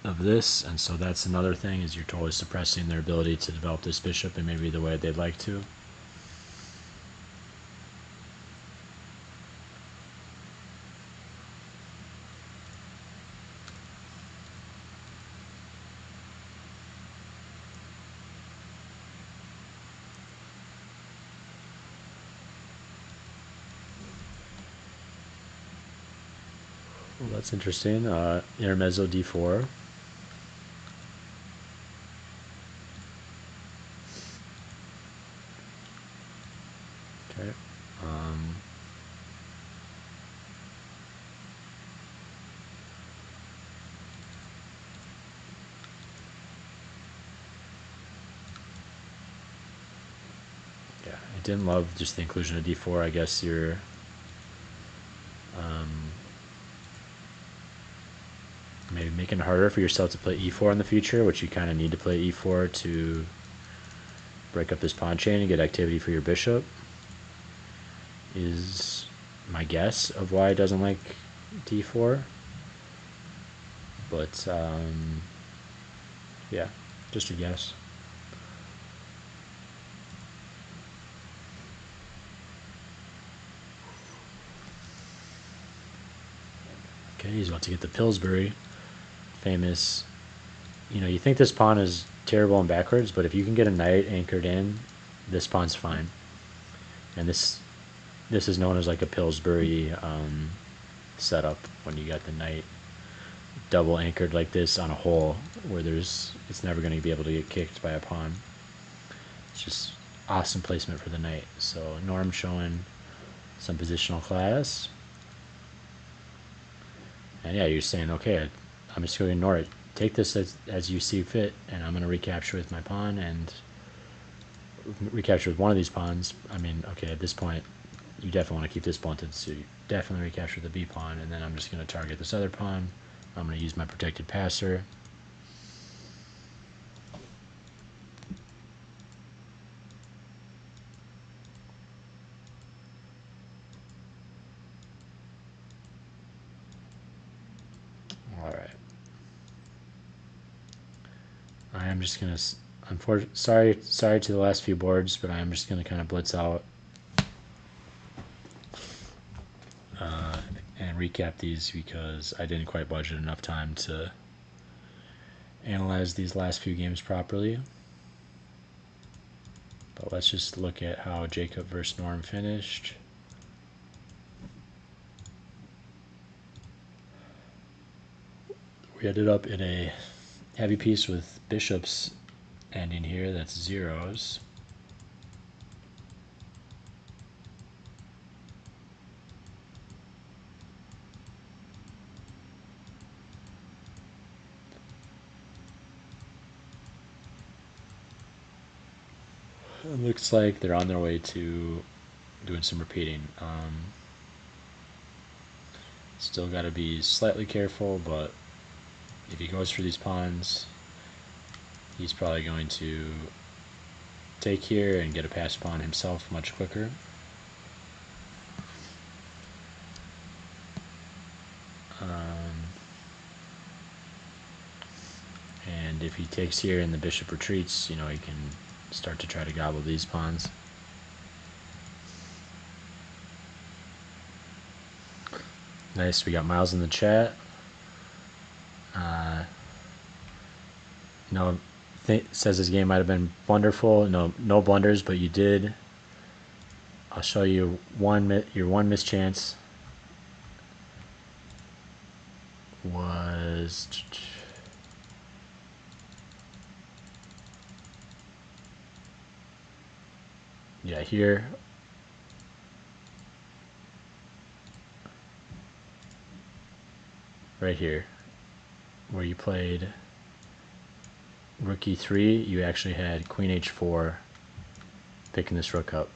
of this, and so that's another thing, is you're totally suppressing their ability to develop this bishop in maybe the way they'd like to. Well, that's interesting. Intermezzo d4. Okay. Yeah, I didn't love just the inclusion of d4. I guess you're maybe making it harder for yourself to play e4 in the future, which you kind of need to play e4 to break up this pawn chain and get activity for your bishop, is my guess of why it doesn't like d4. But yeah, just a guess. Okay, he's about to get the Pillsbury. Famous, you think this pawn is terrible and backwards, but if you can get a knight anchored in, this pawn's fine. And this is known as like a Pillsbury setup, when you got the knight double anchored like this on a hole where it's never going to be able to get kicked by a pawn. It's just awesome placement for the knight. So Norm showing some positional class. And yeah, you're saying, okay, I'm just going to ignore it. Take this as you see fit, and I'm going to recapture with my pawn, and recapture with one of these pawns. I mean, okay, at this point, you definitely want to keep this blunted, so you definitely recapture the b pawn, and then I'm just going to target this other pawn. I'm going to use my protected passer. Alright. I am just going to, sorry to the last few boards, but I am just going to kind of blitz out and recap these because I didn't quite budget enough time to analyze these last few games properly. But let's just look at how Jacob versus Norm finished. We ended up in a heavy piece with bishops ending here, that's zeros. It looks like they're on their way to doing some repeating. Still got to be slightly careful, but if he goes for these pawns, he's probably going to take here and get a pass pawn himself much quicker. And if he takes here and the bishop retreats, he can start to try to gobble these pawns. Nice, we got Miles in the chat. No, says his game might have been wonderful. No blunders, but you did. I'll show you your one missed chance was here. Right here, where you played rook e3, you actually had queen h4 picking this rook up,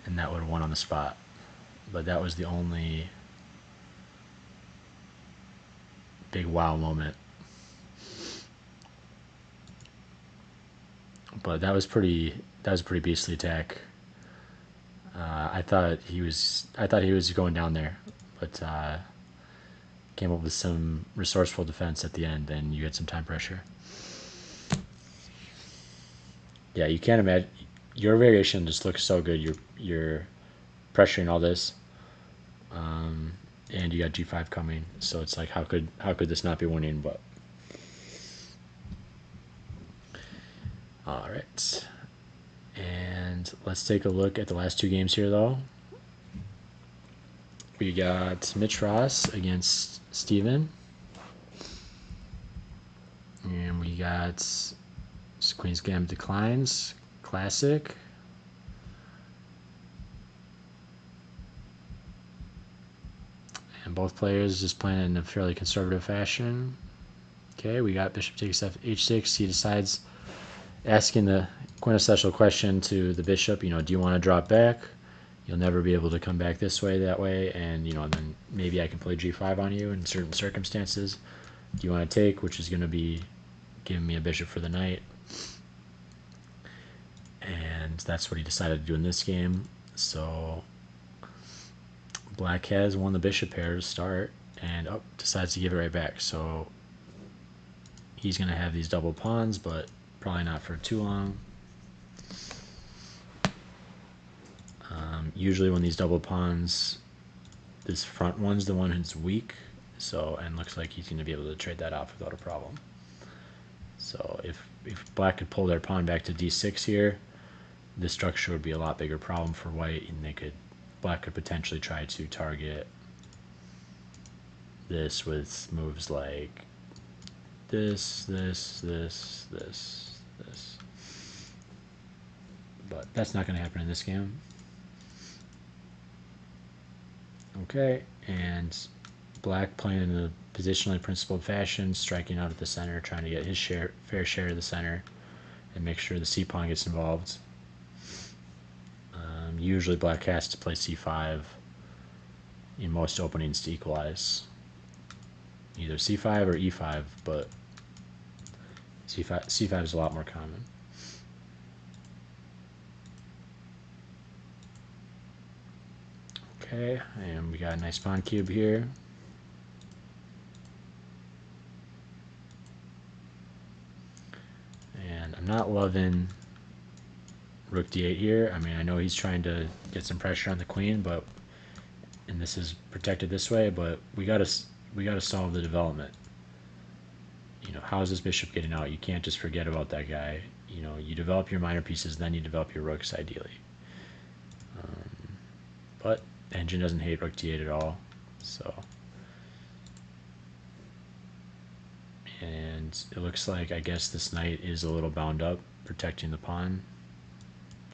and that would have won on the spot. But that was the only big wow moment. But that was a pretty beastly attack. I thought he was going down there, but came up with some resourceful defense at the end, and you had some time pressure. Yeah, you can't imagine. Your variation just looks so good. You're pressuring all this, and you got G5 coming. So it's like, how could this not be winning? But all right, and let's take a look at the last two games here, though. We got Mitch Ross against Steven. And we got Queen's Gambit Declines Classic. And both players just playing in a fairly conservative fashion. Okay, we got Bishop takes H6. He decides asking the quintessential question to the bishop, do you want to drop back? You'll never be able to come back this way, that way, and then maybe I can play G5 on you in certain circumstances. Do you want to take, which is going to be giving me a bishop for the knight? And that's what he decided to do in this game. So black has won the bishop pair to start, and decides to give it right back. So he's going to have these double pawns, but probably not for too long. Usually when these double pawns, this front one's the one who's weak, and looks like he's going to be able to trade that off without a problem. So if black could pull their pawn back to d6 here, this structure would be a lot bigger problem for white, and black could potentially try to target this with moves like this. But that's not going to happen in this game. Okay, and black playing in a positionally principled fashion, striking out at the center, trying to get his fair share of the center, and make sure the c-pawn gets involved. Usually black has to play c5 in most openings to equalize. Either c5 or e5, but c5 is a lot more common. Okay, and we got a nice pawn cube here. And I'm not loving rook d8 here. I mean, I know he's trying to get some pressure on the queen, and this is protected this way, but we gotta solve the development. How's this bishop getting out? You can't just forget about that guy. You develop your minor pieces, then you develop your rooks, ideally. But engine doesn't hate rook d8 at all, so. And it looks like, I guess, this knight is a little bound up, protecting the pawn.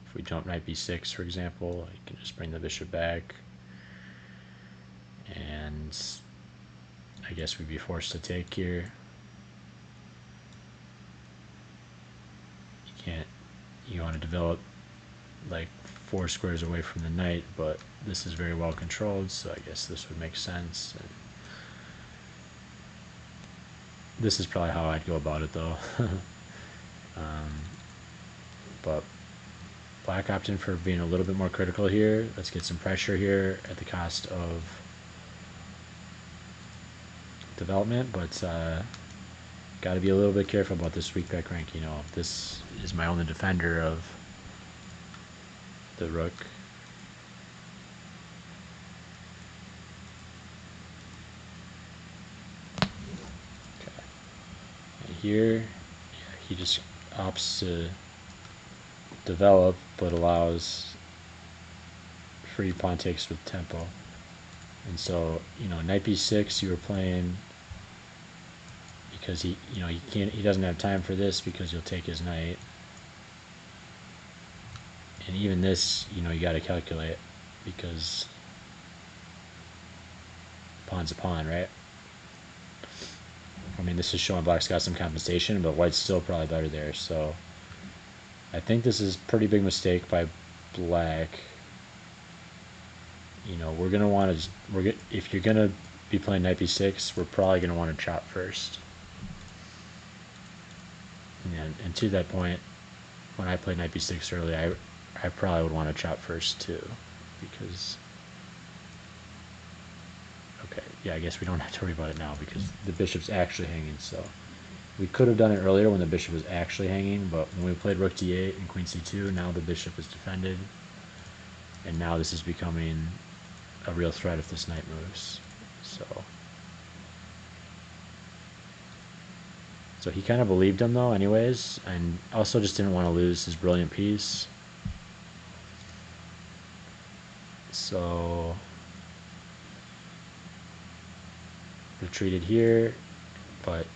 If we jump knight b6, for example, you can just bring the bishop back. And I guess we'd be forced to take here. You want to develop like 4 squares away from the knight, but this is very well controlled, so I guess this would make sense. And this is probably how I'd go about it, though. But black opted for being a little bit more critical here. Let's get some pressure here at the cost of development, but got to be a little bit careful about this weak peg rank. This is my only defender of the rook. Okay. And here, he just opts to develop, but allows free pawn takes with tempo. And so, knight b6, you were playing because he doesn't have time for this because you'll take his knight. And even this, you got to calculate because pawn's a pawn, right? I mean, this is showing black's got some compensation, but white's still probably better there. So I think this is a pretty big mistake by black. We're gonna want to. If you're gonna be playing knight b6, we're probably gonna want to chop first. And to that point, when I played knight b6 early, I probably would want to chop first too. because... Okay, yeah, I guess we don't have to worry about it now because the bishop's actually hanging, so... We could have done it earlier when the bishop was actually hanging, but when we played rook d8 and queen c2, now the bishop is defended. And now this is becoming a real threat if this knight moves. So he kind of believed him though anyways, and also just didn't want to lose his brilliant piece. So retreated here, but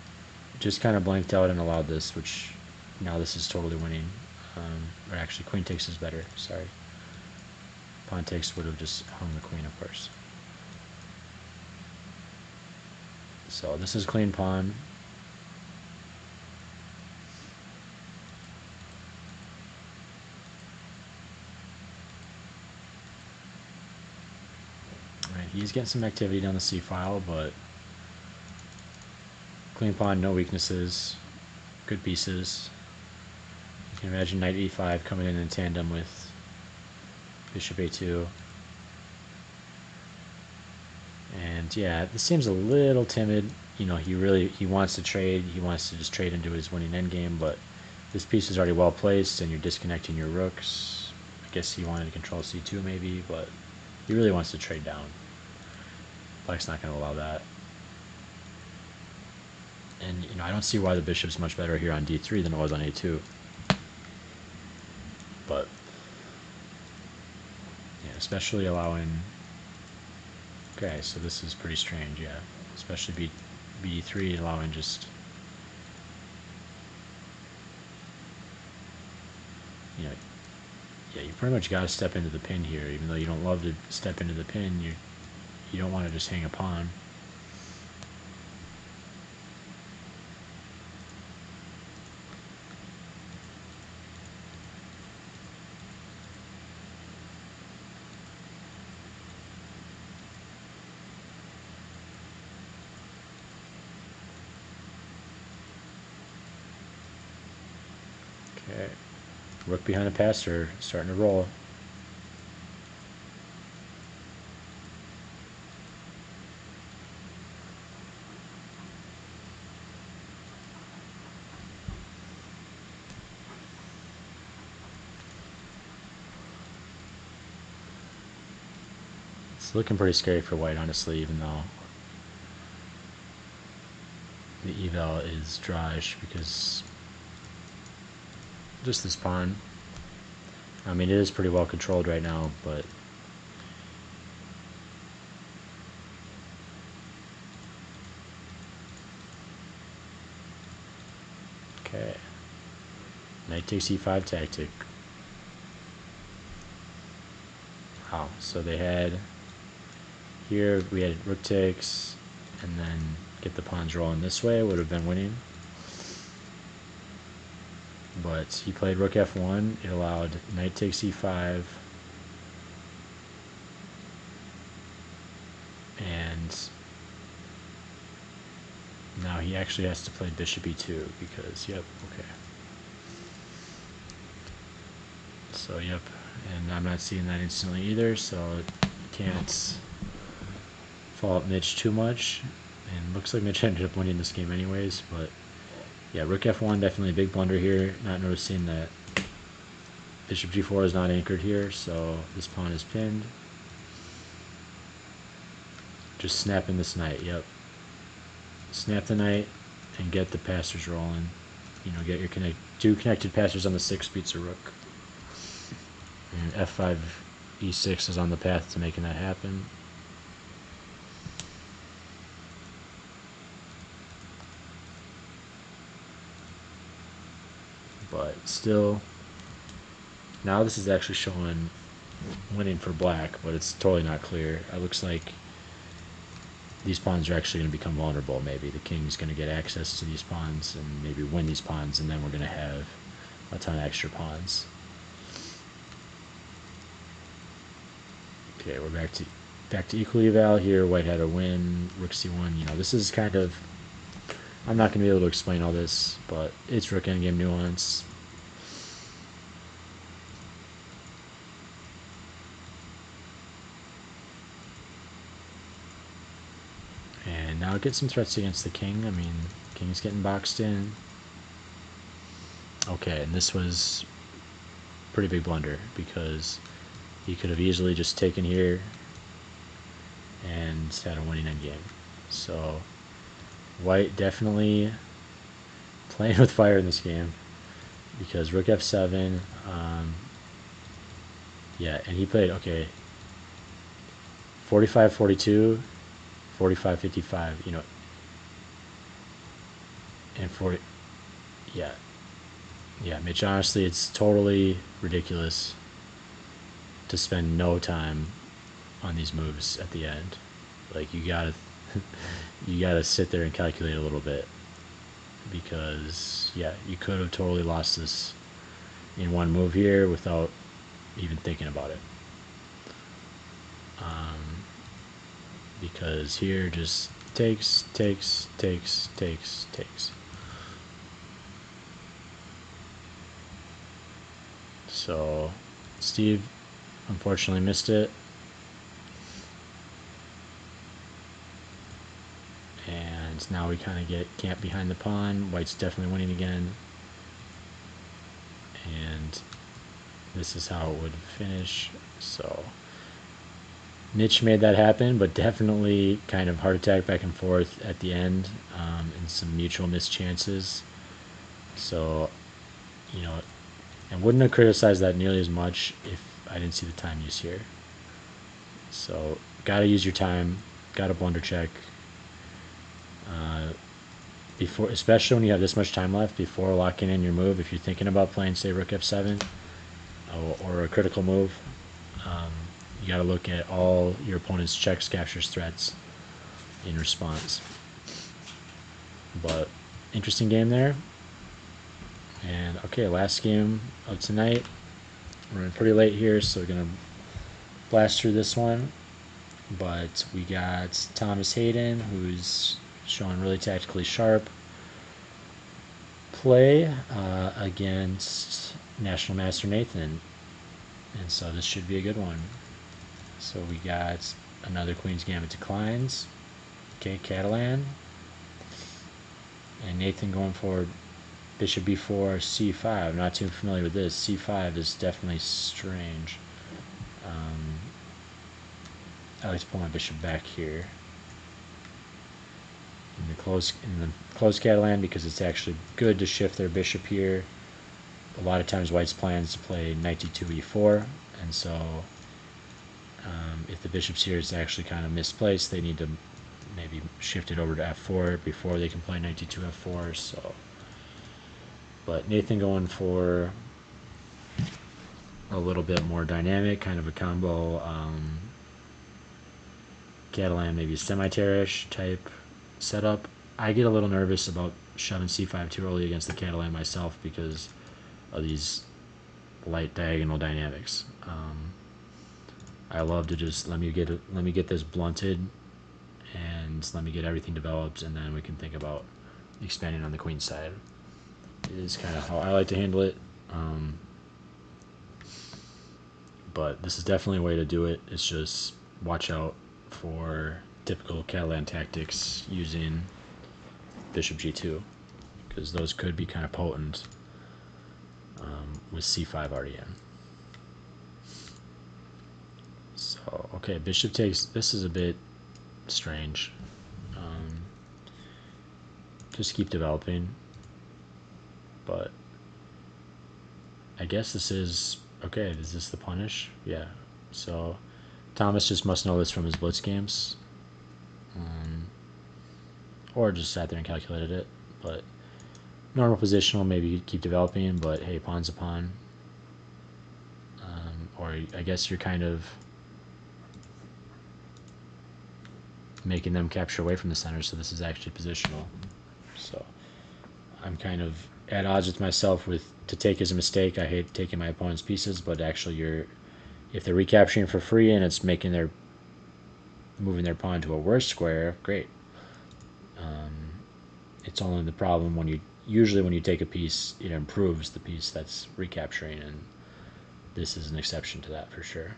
just kind of blanked out and allowed this, which now this is totally winning. Or actually, queen takes is better, sorry. Pawn takes would have just hung the queen, of course. So this is clean pawn. Alright, he's getting some activity down the c file, but clean pawn, no weaknesses, good pieces. You can imagine knight e5 coming in tandem with bishop a2. And yeah, this seems a little timid. You know, he wants to trade. He wants to just trade into his winning endgame, but this piece is already well placed, and you're disconnecting your rooks. I guess he wanted to control c2 maybe, but he really wants to trade down. Black's not going to allow that. And you know, I don't see why the bishop's much better here on d3 than it was on a2. But yeah, especially allowing... Okay, so this is pretty strange, yeah. Especially b3 allowing just... You know, yeah, you pretty much got to step into the pin here, even though you don't love to step into the pin. You don't want to just hang a pawn. Okay, rook behind the passer, starting to roll. It's looking pretty scary for white, honestly, even though the eval is drawish because just this pawn. I mean, it is pretty well controlled right now, but okay. Knight takes e5 tactic. Wow, so they had here we had rook takes, and then get the pawns rolling this way would have been winning. But he played rook f1. It allowed knight takes e5, and now he actually has to play bishop e2 because yep, okay. So yep, and I'm not seeing that instantly either, so can't fault Mitch too much. And looks like Mitch ended up winning this game anyways, but yeah, rook f1, definitely a big blunder here. Not noticing that bishop g4 is not anchored here, so this pawn is pinned. Just snapping this knight, yep. Snap the knight and get the passers rolling. You know, get your two connected passers on the 6 beats a rook. And f5 e6 is on the path to making that happen. But still, now this is actually showing winning for black, but it's totally not clear. It looks like these pawns are actually going to become vulnerable. Maybe the king's going to get access to these pawns and maybe win these pawns, and then we're going to have a ton of extra pawns. Okay, we're back to equal eval here. White had a win, rook c1. You know, this is kind of, I'm not going to be able to explain all this, but it's rook endgame nuance. And now get some threats against the king. I mean, king's getting boxed in. Okay, and this was a pretty big blunder because he could have easily just taken here and had a winning endgame. So white definitely playing with fire in this game because rook f7. Yeah, and he played, okay, 45-42, 45-55, you know, and 40, yeah, yeah, Mitch, honestly, it's totally ridiculous to spend no time on these moves at the end. Like, you gotta, you gotta sit there and calculate a little bit because, yeah, you could have totally lost this in one move here without even thinking about it. Because here just takes. So Steve unfortunately missed it. And now we kind of get camped behind the pawn. White's definitely winning again. And this is how it would finish. So Mitch made that happen, but definitely kind of heart attack back and forth at the end, and some mutual missed chances. So, you know, and wouldn't have criticized that nearly as much if I didn't see the time use here. So, gotta use your time, gotta blunder check. Before, especially when you have this much time left before locking in your move, if you're thinking about playing, say, rook f7 or a critical move, you got to look at all your opponent's checks, captures, threats in response. But interesting game there. And okay, last game of tonight. We're running pretty late here, so we're gonna blast through this one. But we got Thomas Hayden, who's showing really tactically sharp play against National Master Nathan. And so this should be a good one. So we got another Queen's Gambit declines. Okay, Catalan. And Nathan going for Bishop b4, c5. I'm not too familiar with this. c5 is definitely strange. I like to pull my bishop back here in the closed Catalan because it's actually good to shift their bishop here. A lot of times White's plans to play knight d2 e4, and so if the bishop's here, it's actually kind of misplaced. They need to maybe shift it over to f4 before they can play knight d2 f4. So, but Nathan going for a little bit more dynamic, kind of a combo Catalan, maybe a semi-terrorish type setup. I get a little nervous about shoving c5 too early against the Catalan myself because of these light diagonal dynamics. I love to just let me get this blunted and let me get everything developed, and then we can think about expanding on the queen side. It is kind of how I like to handle it. But this is definitely a way to do it. It's just watch out for typical Catalan tactics using bishop g2 because those could be kind of potent with c5 already in. So, okay, bishop takes. This is a bit strange. Just keep developing. But I guess this is okay. Is this the punish? Yeah. So Thomas just must know this from his blitz games, or just sat there and calculated it. But normal positional, maybe you keep developing. But hey, pawn's a pawn. Or I guess you're kind of making them capture away from the center, so this is actually positional. So I'm kind of at odds with myself with to take as a mistake. I hate taking my opponent's pieces, but actually if they're recapturing for free and it's moving their pawn to a worse square, great. It's only the problem when you take a piece, it improves the piece that's recapturing, and this is an exception to that for sure.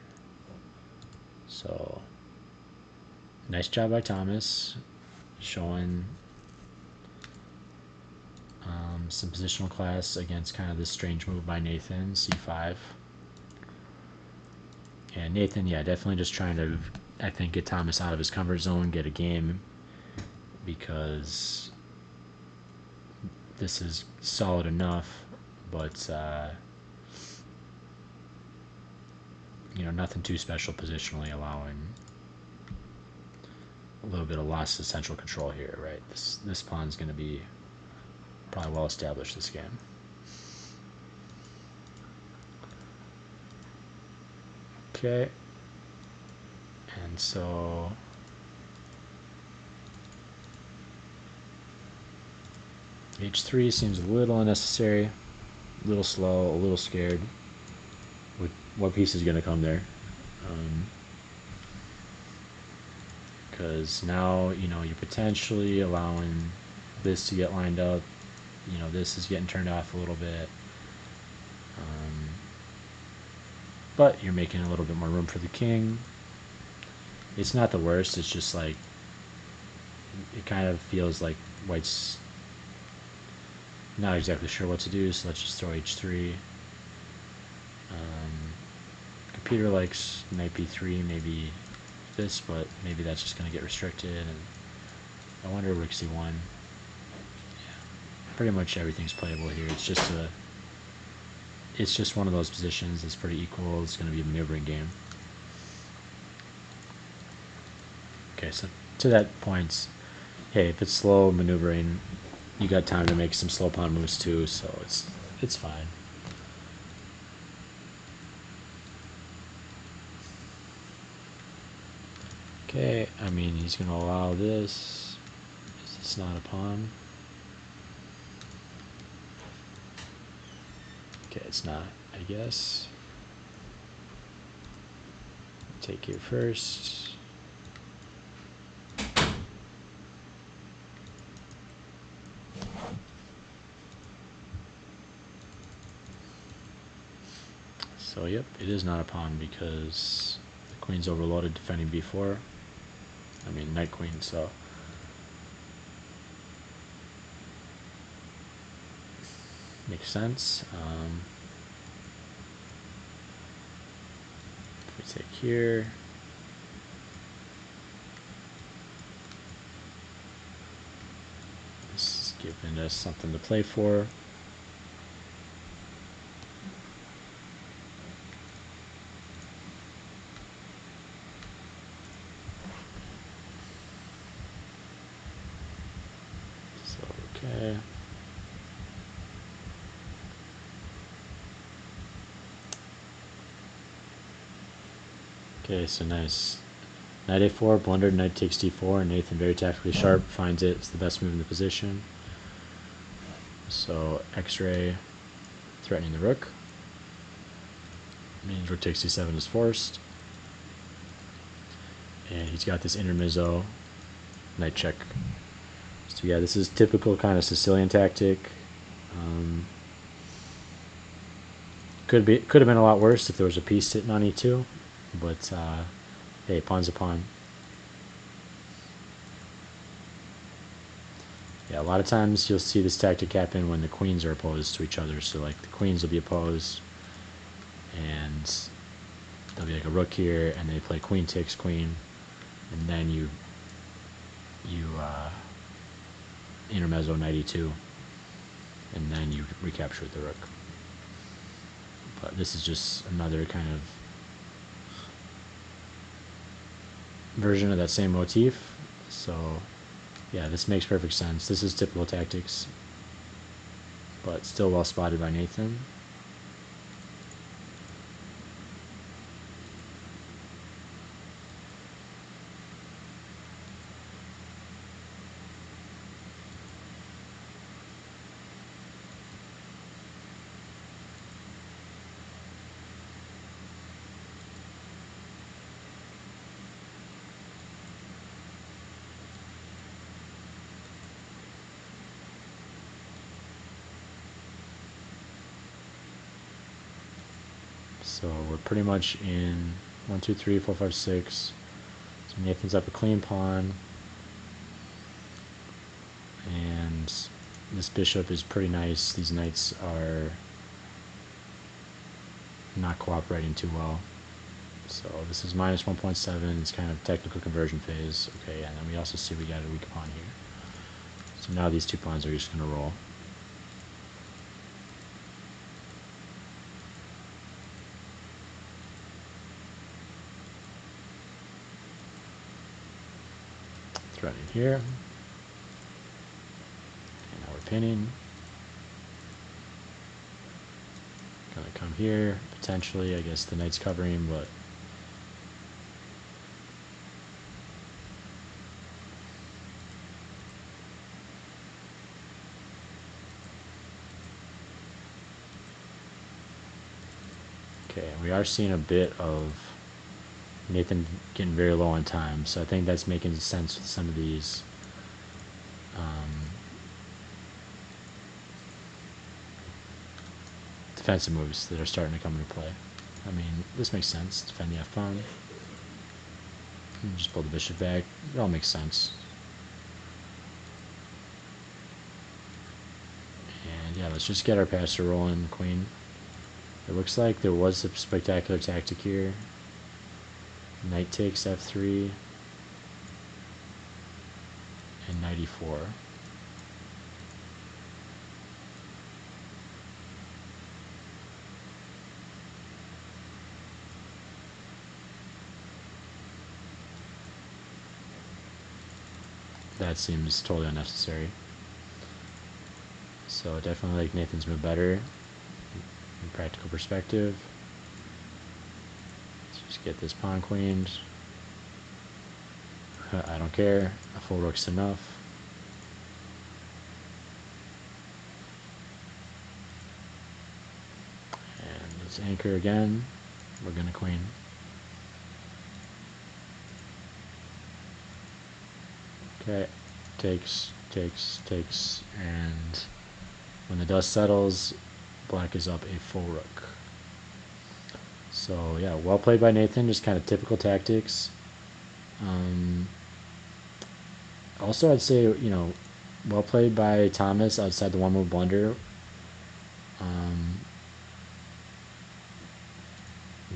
So nice job by Thomas. showing some positional class against kind of this strange move by Nathan, c5. And Nathan, yeah, definitely just trying to, I think, get Thomas out of his comfort zone, get a game, because this is solid enough, but nothing too special positionally, allowing a little bit of loss of central control here, right? This pawn's going to be probably well established this game. Okay, and so h3 seems a little unnecessary, a little slow, a little scared with what piece is going to come there. Because now, you're potentially allowing this to get lined up. This is getting turned off a little bit. But you're making a little bit more room for the king. It's not the worst, it's just like, it kind of feels like white's not exactly sure what to do, so let's just throw h3. Computer likes knight b3, maybe this, but maybe that's just going to get restricted. And I wonder rook c1. Yeah, pretty much everything's playable here. It's just one of those positions that's pretty equal. It's going to be a maneuvering game. Okay, so to that point, hey, if it's slow maneuvering, you got time to make some slow pawn moves too, so it's fine. Okay, I mean, he's going to allow this. Is this not a pawn? Okay, it's not, I guess. Take here first. So, yep, it is not a pawn because the queen's overloaded defending b4. I mean, knight queen, so. Makes sense. If we take here, this is giving us something to play for. So, okay. Okay, so nice. Knight a4, blundered, knight takes d4, and Nathan, very tactically sharp, finds it's the best move in the position. So x-ray, threatening the rook. Means rook takes c7 is forced. And he's got this intermezzo, knight check. So yeah, this is typical kind of Sicilian tactic. Could have been a lot worse if there was a piece sitting on e2, but hey, pawn's a pawn. Yeah, a lot of times you'll see this tactic happen when the queens are opposed to each other. So like the queens will be opposed, and there'll be like a rook here, and they play queen takes queen, and then you intermezzo knight e2, and then you recapture the rook. But this is just another kind of version of that same motif. So yeah, this makes perfect sense. This is typical tactics, but still well spotted by Nathan. So we're pretty much in 1, 2, 3, 4, 5, 6. So Nathan's up a clean pawn. And this bishop is pretty nice. These knights are not cooperating too well. So this is minus 1.7. It's kind of technical conversion phase. Okay, and then we also see we got a weak pawn here. So now these two pawns are just going to roll. Threatening here. And now we're pinning. Gonna come here, potentially. I guess the knight's covering, but okay, we are seeing a bit of Nathan getting very low on time, so I think that's making sense with some of these defensive moves that are starting to come into play. I mean, this makes sense. Defend the f-pawn. Just pull the bishop back. It all makes sense. And yeah, let's just get our passer rolling, queen. It looks like there was a spectacular tactic here. Knight takes f3 and knight e4. That seems totally unnecessary. So definitely like Nathan's move better in practical perspective. Let's just get this pawn queened. I don't care. A full rook's enough. And let's anchor again. We're gonna queen. Okay, takes, and when the dust settles, black is up a full rook. So yeah, well played by Nathan, just kind of typical tactics. Also, I'd say, you know, well played by Thomas outside the one move blunder.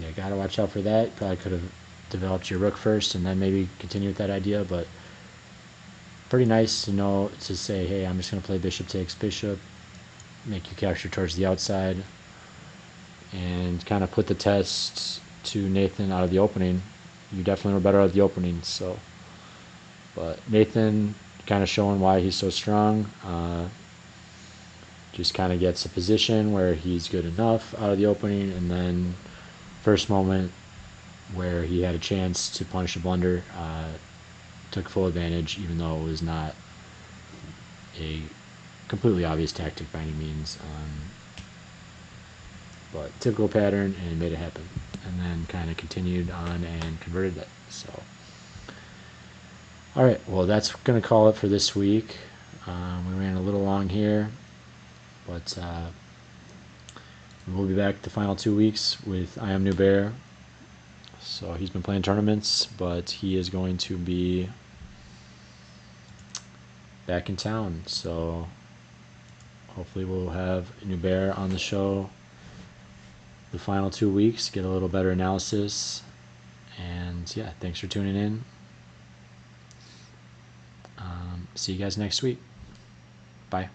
Yeah, gotta watch out for that. Probably could have developed your rook first and then maybe continue with that idea, but pretty nice to know to say, hey, I'm just going to play bishop takes bishop, make you capture towards the outside, and kind of put the test to Nathan out of the opening. You definitely were better out of the opening, so. But Nathan kind of showing why he's so strong. Just kind of gets a position where he's good enough out of the opening, and then first moment where he had a chance to punish a blunder, took full advantage, even though it was not a completely obvious tactic by any means. But typical pattern, and made it happen. And then kind of continued on and converted it. So, all right, well, that's going to call it for this week. We ran a little long here, but we'll be back the final 2 weeks with I Am New Bear. So he's been playing tournaments, but he is going to be back in town. So hopefully we'll have New Bear on the show the final 2 weeks, get a little better analysis. And yeah, thanks for tuning in. See you guys next week. Bye.